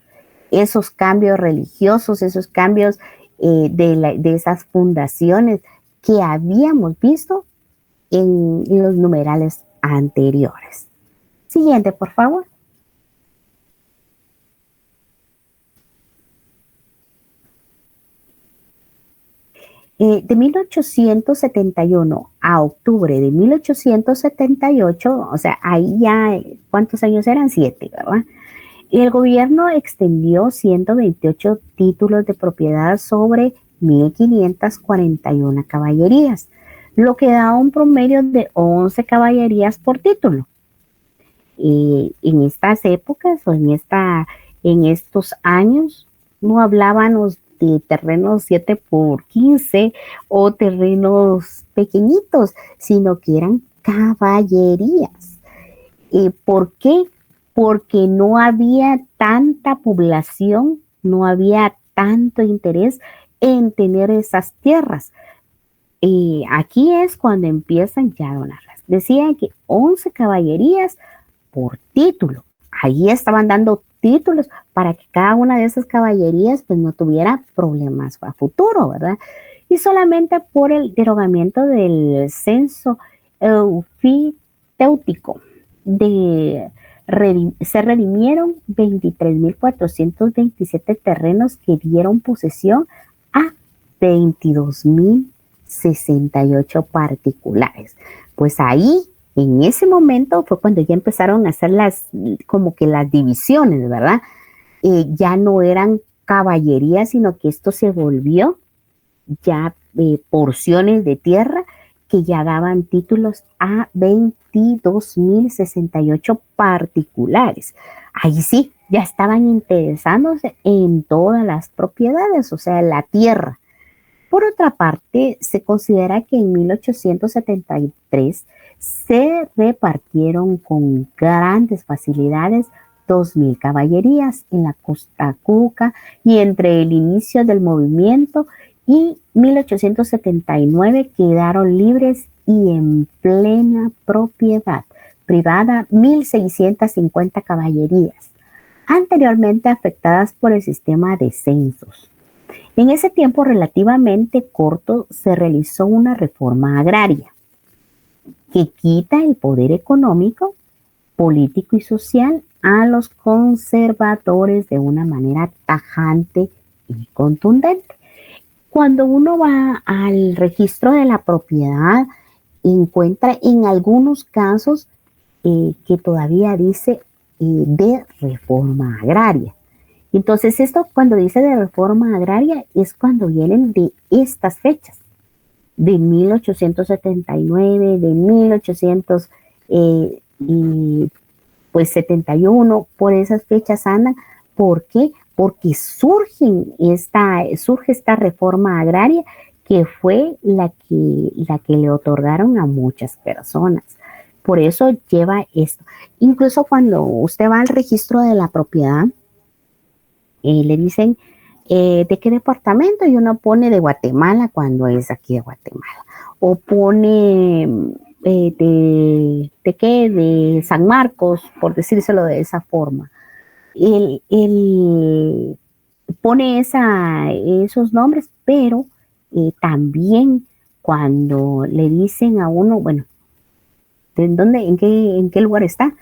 esos cambios religiosos, esos cambios de esas fundaciones que habíamos visto en los numerales anteriores. Siguiente, por favor. De 1871 a octubre de 1878, o sea, ahí ya, ¿cuántos años eran? 7, ¿verdad? Y el gobierno extendió 128 títulos de propiedad sobre 1.541 caballerías, lo que da un promedio de 11 caballerías por título. En estas épocas o en estos años no hablábamos de terrenos 7 por 15 o terrenos pequeñitos, sino que eran caballerías. ¿Por qué? Porque no había tanta población, no había tanto interés en tener esas tierras. Aquí es cuando empiezan ya a donarlas. Decían que 11 caballerías por título. Ahí estaban dando títulos para que cada una de esas caballerías pues no tuviera problemas a futuro, ¿verdad? Y solamente por el derogamiento del censo eufiteutíco se redimieron 23.427 terrenos que dieron posesión a 22.068 particulares. Pues ahí, en ese momento, fue cuando ya empezaron a hacer como que las divisiones, ¿verdad? Ya no eran caballerías, sino que esto se volvió ya porciones de tierra que ya daban títulos a 22.068 particulares. Ahí sí, ya estaban interesándose en todas las propiedades, o sea, la tierra. Por otra parte, se considera que en 1873 se repartieron con grandes facilidades 2.000 caballerías en la Costa Cuca y entre el inicio del movimiento y 1879 quedaron libres y en plena propiedad privada 1.650 caballerías, anteriormente afectadas por el sistema de censos. En ese tiempo relativamente corto se realizó una reforma agraria que quita el poder económico, político y social a los conservadores de una manera tajante y contundente. Cuando uno va al registro de la propiedad, encuentra en algunos casos que todavía dice de reforma agraria. Entonces, esto cuando dice de reforma agraria es cuando vienen de estas fechas, de 1879, de 1871, por esas fechas andan. ¿Por qué? Porque surge esta reforma agraria que fue la que le otorgaron a muchas personas. Por eso lleva esto. Incluso cuando usted va al registro de la propiedad, le dicen de qué departamento y uno pone de Guatemala cuando es aquí de Guatemala. O pone de qué, de San Marcos, por decírselo de esa forma. Él pone esos nombres, pero también cuando le dicen a uno, bueno, en qué lugar está,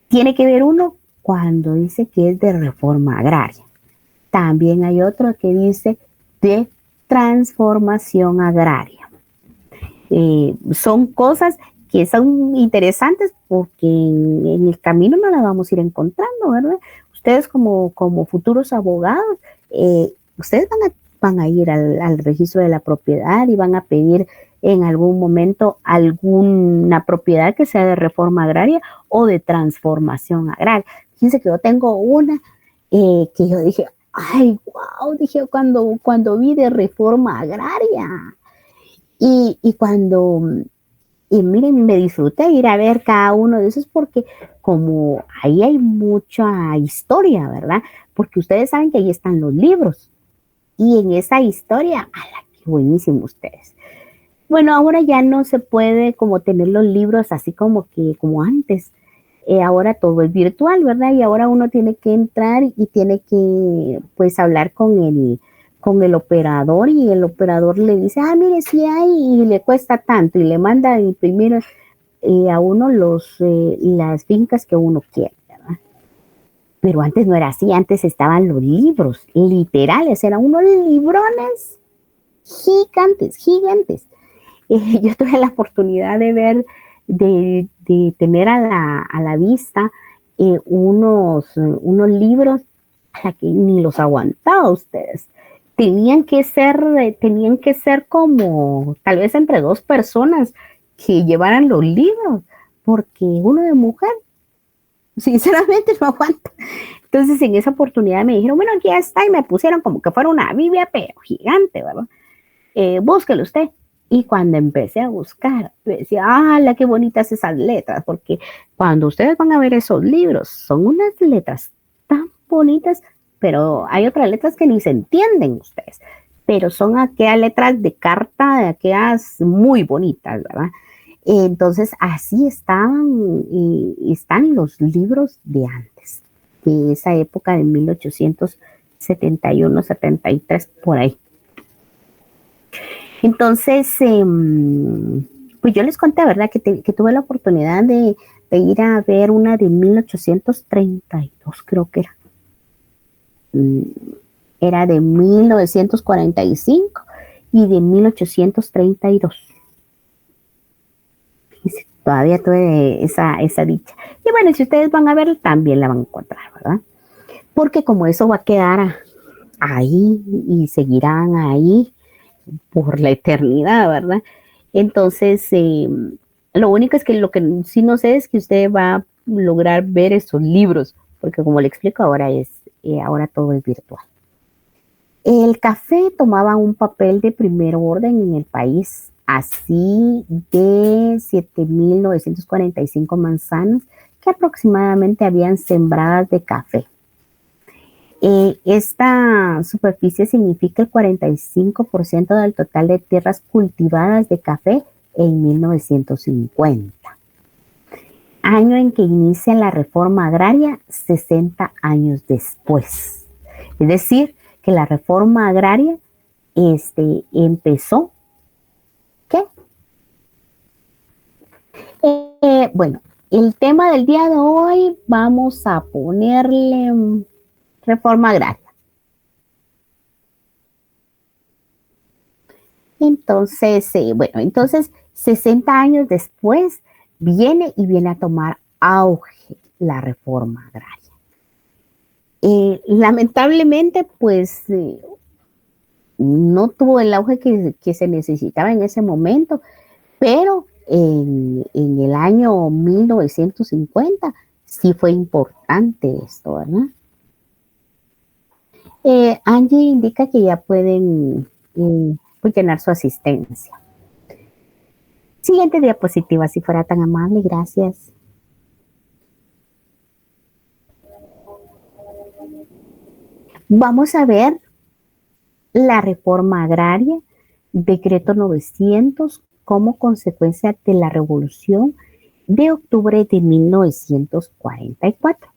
tiene que ver uno cuando dice que es de reforma agraria. También hay otro que dice de transformación agraria. Son cosas que son interesantes porque en el camino no la vamos a ir encontrando, ¿verdad? Ustedes como futuros abogados, ustedes van a ir al registro de la propiedad y van a pedir en algún momento alguna propiedad que sea de reforma agraria o de transformación agraria. Fíjense que yo tengo una que yo dije, ay, wow, dije cuando vi de reforma agraria y miren, me disfruté ir a ver cada uno de esos porque como ahí hay mucha historia, ¿verdad? Porque ustedes saben que ahí están los libros y en esa historia, ¡ala, qué buenísimo ustedes! Bueno, ahora ya no se puede como tener los libros así como antes. Ahora todo es virtual, ¿verdad? Y ahora uno tiene que entrar y tiene que pues hablar con con el operador y el operador le dice, mire, si hay y le cuesta tanto y le manda a imprimir a uno las fincas que uno quiere, ¿verdad? Pero antes no era así, antes estaban los libros literales, eran unos librones gigantes. Yo tuve la oportunidad de ver, de tener a la vista unos libros a la que ni los aguantaba ustedes. Tenían que ser como tal vez entre dos personas que llevaran los libros, porque uno de mujer, sinceramente, no aguanta. Entonces, en esa oportunidad me dijeron, bueno, aquí está, y me pusieron como que fuera una Biblia, pero gigante, ¿verdad? Búsquelo usted. Y cuando empecé a buscar, decía, qué bonitas esas letras, porque cuando ustedes van a ver esos libros, son unas letras tan bonitas, pero hay otras letras que ni se entienden ustedes, pero son aquellas letras de carta, de aquellas muy bonitas, ¿verdad? Entonces, así están los libros de antes, de esa época de 1871, 73, por ahí. Entonces, pues yo les conté, ¿verdad? Que tuve la oportunidad de ir a ver una de 1832, creo que era. Era de 1945 y de 1832. Todavía tuve esa dicha. Y bueno, si ustedes van a ver, también la van a encontrar, ¿verdad? Porque como eso va a quedar ahí y seguirán ahí por la eternidad, ¿verdad? Entonces, lo único es que lo que sí no sé es que usted va a lograr ver esos libros, porque como le explico ahora ahora todo es virtual. El café tomaba un papel de primer orden en el país, así de 7.945 manzanas que aproximadamente habían sembradas de café. Esta superficie significa el 45% del total de tierras cultivadas de café en 1950. Año en que inicia la reforma agraria 60 años después. Es decir, que la reforma agraria empezó, ¿qué? Bueno, el tema del día de hoy vamos a ponerle reforma agraria. Entonces, entonces 60 años después viene a tomar auge la reforma agraria. Lamentablemente, pues no tuvo el auge que se necesitaba en ese momento, pero en el año 1950 sí fue importante esto, ¿verdad? Angie indica que ya pueden llenar su asistencia. Siguiente diapositiva, si fuera tan amable, gracias. Vamos a ver la reforma agraria, decreto 900, como consecuencia de la revolución de octubre de 1944.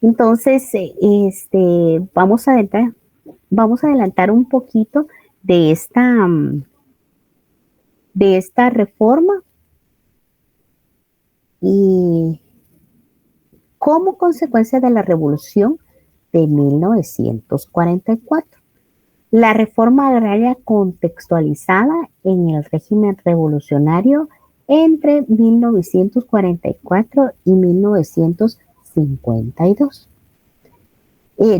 Entonces, vamos a adelantar un poquito de esta reforma y como consecuencia de la revolución de 1944. La reforma agraria contextualizada en el régimen revolucionario entre 1944 y 1952.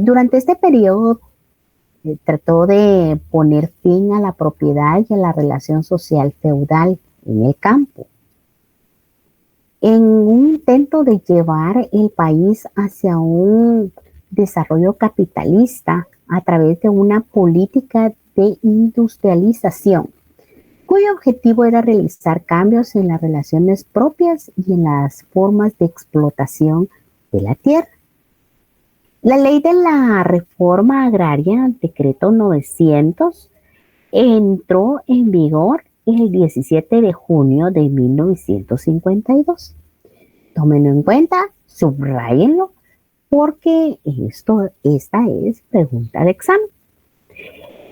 Durante este periodo trató de poner fin a la propiedad y a la relación social feudal en el campo, en un intento de llevar el país hacia un desarrollo capitalista a través de una política de industrialización, cuyo objetivo era realizar cambios en las relaciones propias y en las formas de explotación de la tierra. La ley de la reforma agraria, decreto 900, entró en vigor el 17 de junio de 1952. Tómenlo en cuenta, subráyenlo, porque esta es pregunta de examen.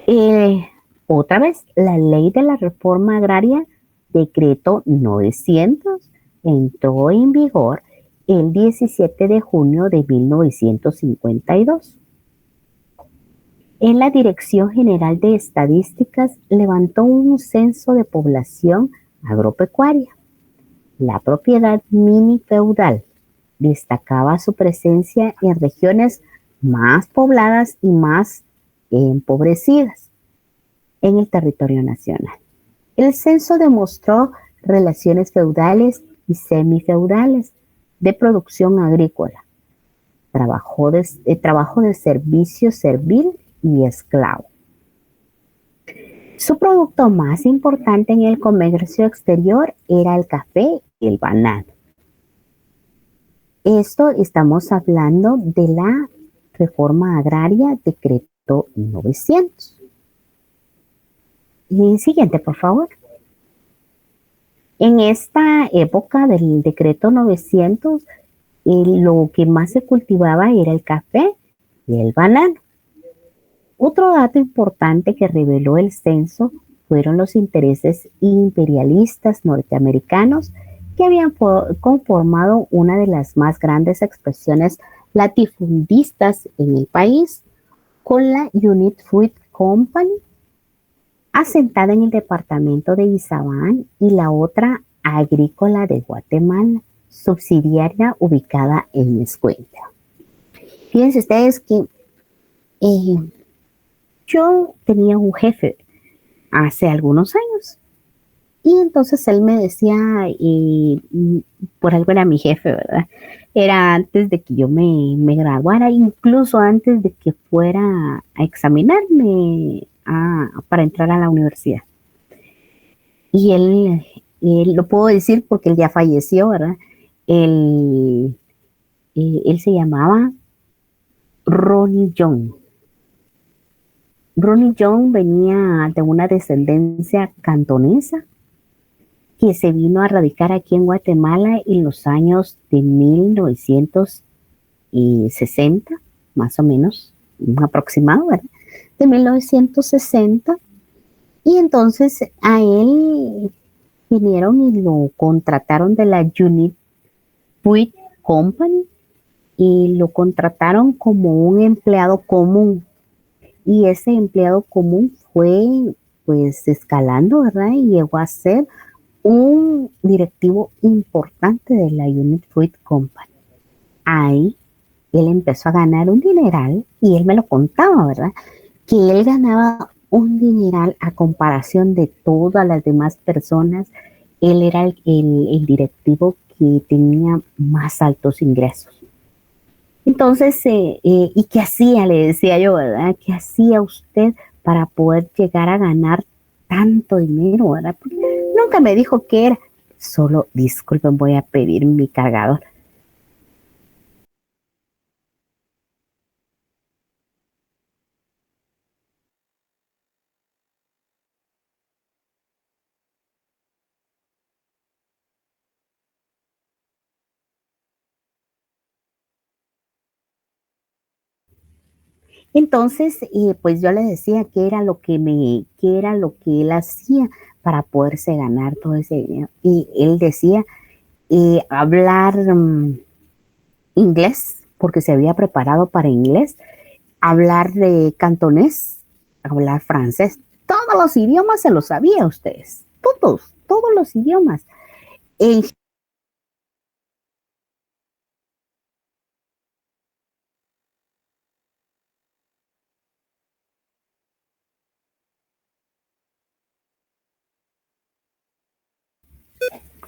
Eh, Otra vez, la ley de la reforma agraria, decreto 900, entró en vigor el 17 de junio de 1952. En la Dirección General de Estadísticas levantó un censo de población agropecuaria. La propiedad minifeudal destacaba su presencia en regiones más pobladas y más empobrecidas en el territorio nacional. El censo demostró relaciones feudales y semifeudales de producción agrícola, trabajo de servicio servil y esclavo. Su producto más importante en el comercio exterior era el café y el banano. Esto estamos hablando de la reforma agraria, decreto 900. Y siguiente, por favor. En esta época del decreto 900, lo que más se cultivaba era el café y el banano. Otro dato importante que reveló el censo fueron los intereses imperialistas norteamericanos que habían conformado una de las más grandes expresiones latifundistas en el país, con la United Fruit Company, asentada en el departamento de Izabán, y la otra agrícola de Guatemala, subsidiaria ubicada en Escuintla. Fíjense ustedes que yo tenía un jefe hace algunos años y entonces él me decía, por algo era mi jefe, ¿verdad? Era antes de que yo me graduara, incluso antes de que fuera a examinarme para entrar a la universidad. Y él lo puedo decir porque él ya falleció, ¿verdad? Él se llamaba Ronnie Young. Ronnie Young venía de una descendencia cantonesa que se vino a radicar aquí en Guatemala en los años de 1960, más o menos, un aproximado, ¿verdad? De 1960. Y entonces a él vinieron y lo contrataron de la United Fruit Company y lo contrataron como un empleado común. Y ese empleado común fue pues escalando, ¿verdad? Y llegó a ser un directivo importante de la United Fruit Company. Ahí él empezó a ganar un dineral y él me lo contaba, ¿verdad? Que él ganaba un dineral a comparación de todas las demás personas. Él era el directivo que tenía más altos ingresos. Entonces, ¿y qué hacía? Le decía yo, ¿verdad? ¿Qué hacía usted para poder llegar a ganar tanto dinero, ¿verdad? Porque nunca me dijo qué era. Solo, disculpen, voy a pedir mi cargador. Entonces, pues yo le decía qué era lo que él hacía para poderse ganar todo ese dinero. Y él decía hablar inglés, porque se había preparado para inglés, hablar cantonés, hablar francés. Todos los idiomas se los sabía ustedes. Todos los idiomas. Eh,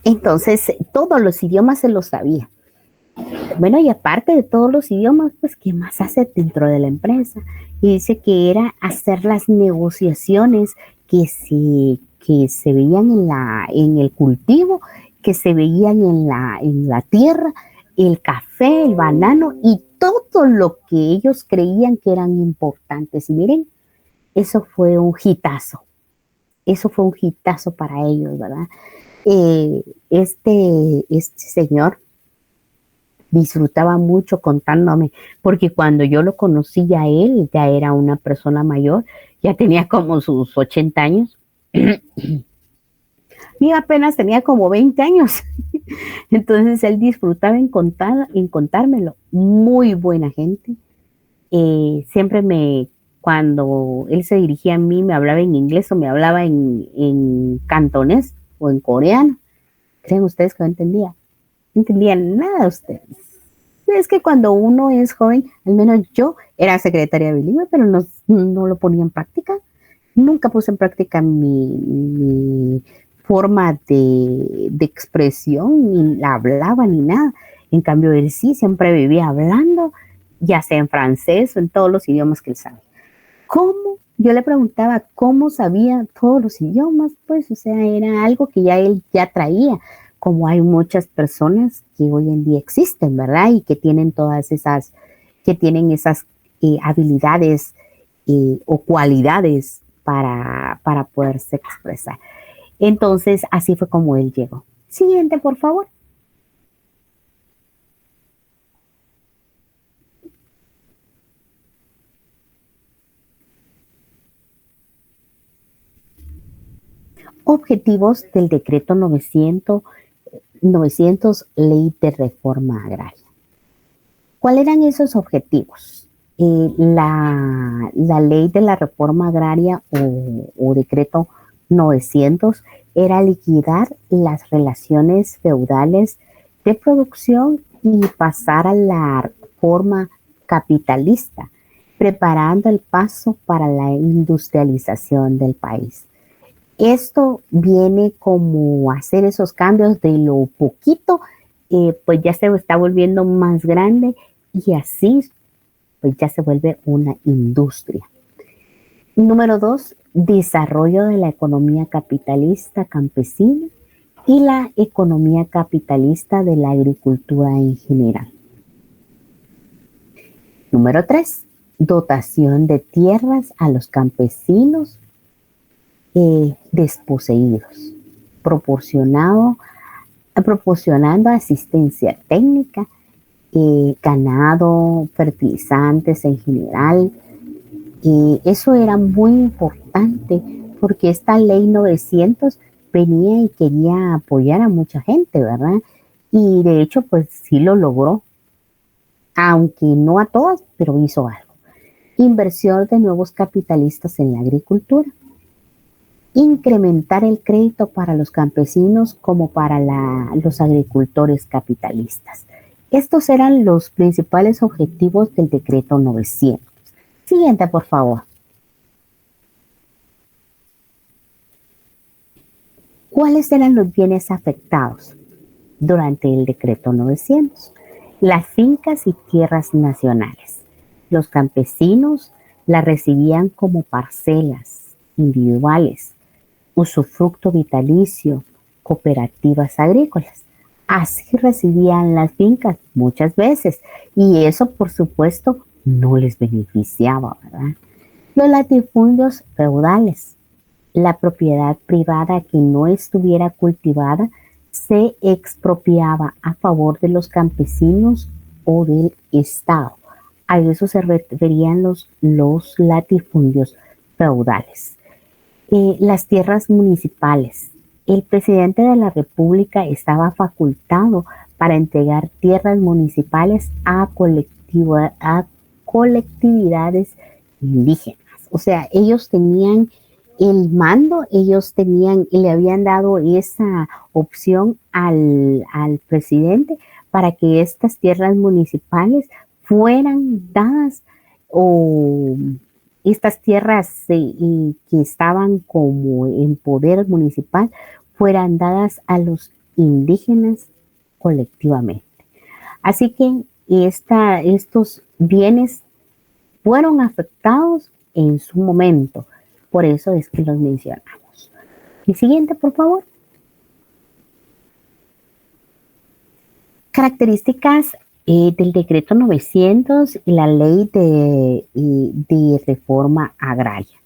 entonces, todos los idiomas se los sabía. Bueno, y aparte de todos los idiomas, pues, ¿qué más hace dentro de la empresa? Y dice que era hacer las negociaciones que se veían en el cultivo, que se veían en la tierra, el café, el banano y todo lo que ellos creían que eran importantes. Y miren, eso fue un hitazo. Eso fue un hitazo para ellos, ¿verdad? Este señor disfrutaba mucho contándome, porque cuando yo lo conocí a él, ya era una persona mayor, ya tenía como sus 80 años. Y apenas tenía como 20 años. Entonces él disfrutaba en contármelo. Muy buena gente. Siempre cuando él se dirigía a mí, me hablaba en inglés o me hablaba en cantonés o en coreano. ¿Creen ustedes que no entendía? No entendía nada de ustedes. Es que cuando uno es joven, al menos yo era secretaria bilingüe, pero no lo ponía en práctica. Nunca puse en práctica mi forma de expresión, ni la hablaba ni nada. En cambio, él sí siempre vivía hablando, ya sea en francés o en todos los idiomas que él sabe. ¿Cómo? Yo le preguntaba cómo sabía todos los idiomas, pues, o sea, era algo que él ya traía, como hay muchas personas que hoy en día existen, ¿verdad? Y que tienen esas habilidades o cualidades para poderse expresar. Entonces, así fue como él llegó. Siguiente, por favor. Objetivos del decreto 900, Ley de Reforma Agraria. ¿Cuáles eran esos objetivos? La ley de la reforma agraria o decreto 900 era liquidar las relaciones feudales de producción y pasar a la forma capitalista, preparando el paso para la industrialización del país. Esto viene como a hacer esos cambios de lo poquito, pues ya se está volviendo más grande y así pues ya se vuelve una industria. Número 2, desarrollo de la economía capitalista campesina y la economía capitalista de la agricultura en general. Número 3, dotación de tierras a los campesinos desposeídos, proporcionando asistencia técnica, ganado, fertilizantes en general. Eso era muy importante porque esta ley 900 venía y quería apoyar a mucha gente, ¿verdad? Y de hecho, pues sí lo logró, aunque no a todas, pero hizo algo. Inversión de nuevos capitalistas en la agricultura. Incrementar el crédito para los campesinos como para los agricultores capitalistas. Estos eran los principales objetivos del decreto 900. Siguiente, por favor. ¿Cuáles eran los bienes afectados durante el decreto 900? Las fincas y tierras nacionales. Los campesinos las recibían como parcelas individuales, usufructo vitalicio, cooperativas agrícolas. Así recibían las fincas muchas veces y eso, por supuesto, no les beneficiaba, ¿verdad? Los latifundios feudales. La propiedad privada que no estuviera cultivada se expropiaba a favor de los campesinos o del Estado. A eso se referían los latifundios feudales. Las tierras municipales. El presidente de la República estaba facultado para entregar tierras municipales a colectividades indígenas. O sea, ellos tenían el mando, le habían dado esa opción al presidente para que estas tierras municipales fueran dadas o estas tierras que estaban como en poder municipal fueran dadas a los indígenas colectivamente. Así que estos bienes fueron afectados en su momento. Por eso es que los mencionamos. El siguiente, por favor. Características del decreto 900 y la ley de reforma agraria.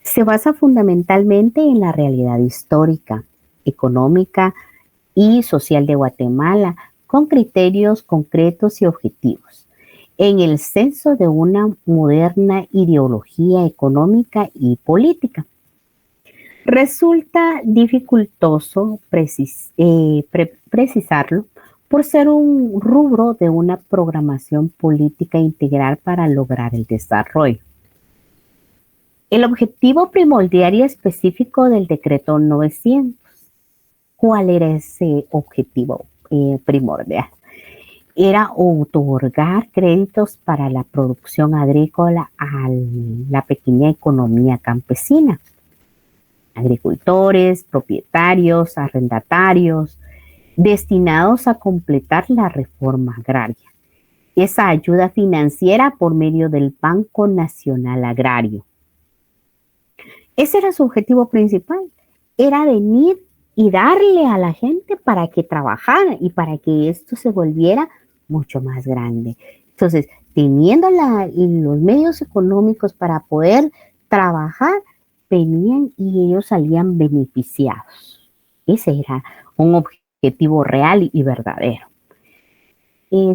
Se basa fundamentalmente en la realidad histórica, económica y social de Guatemala, con criterios concretos y objetivos. en el censo de una moderna ideología económica y política. Resulta dificultoso precisarlo por ser un rubro de una programación política integral para lograr el desarrollo. El objetivo primordial y específico del decreto 900. ¿Cuál era ese objetivo primordial? Era otorgar créditos para la producción agrícola a la pequeña economía campesina. Agricultores, propietarios, arrendatarios, destinados a completar la reforma agraria. Esa ayuda financiera por medio del Banco Nacional Agrario. Ese era su objetivo principal, era venir y darle a la gente para que trabajara y para que esto se volviera mucho más grande. Entonces, teniendo los medios económicos para poder trabajar, venían y ellos salían beneficiados. Ese era un objetivo real y verdadero.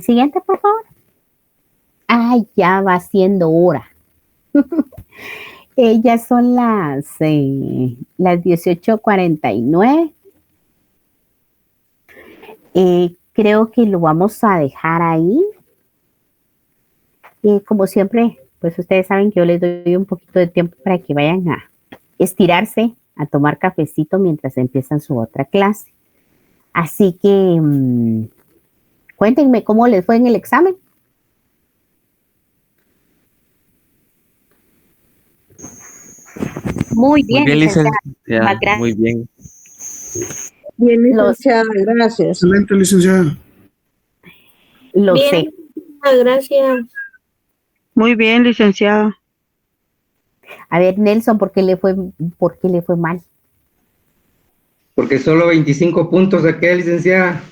Siguiente, por favor. Ya va siendo hora. Ya son las 18:49. Creo que lo vamos a dejar ahí. Como siempre, pues ustedes saben que yo les doy un poquito de tiempo para que vayan a estirarse, a tomar cafecito mientras empiezan su otra clase. Así que cuéntenme cómo les fue en el examen. Muy bien, licenciada. Muy bien. Bien, licenciada, gracias. Excelente, licenciada. Lo Bien, sé. gracias. Muy bien, licenciada. A ver, Nelson, ¿por qué le fue mal? Porque solo 25 puntos saqué, licenciada.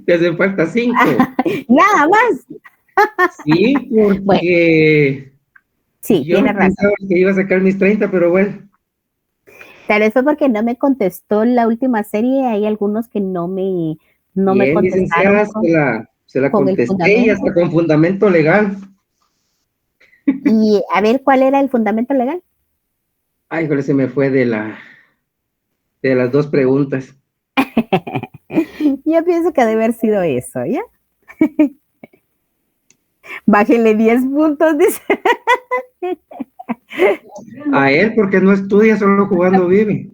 Te hacen falta 5. Nada más. Sí, porque Sí, yo tiene razón. pensaba que iba a sacar mis 30, pero bueno. Tal vez fue porque no me contestó la última serie. Hay algunos que no me Bien, contestaron. licenciada, se la con el contesté y hasta con fundamento legal. Y a ver, ¿cuál era el fundamento legal? Ay, híjole, se me fue de las 2 preguntas. Yo pienso que debe haber sido eso, ¿ya? Bájele 10 puntos, dice. A él, porque no estudia, solo jugando vive.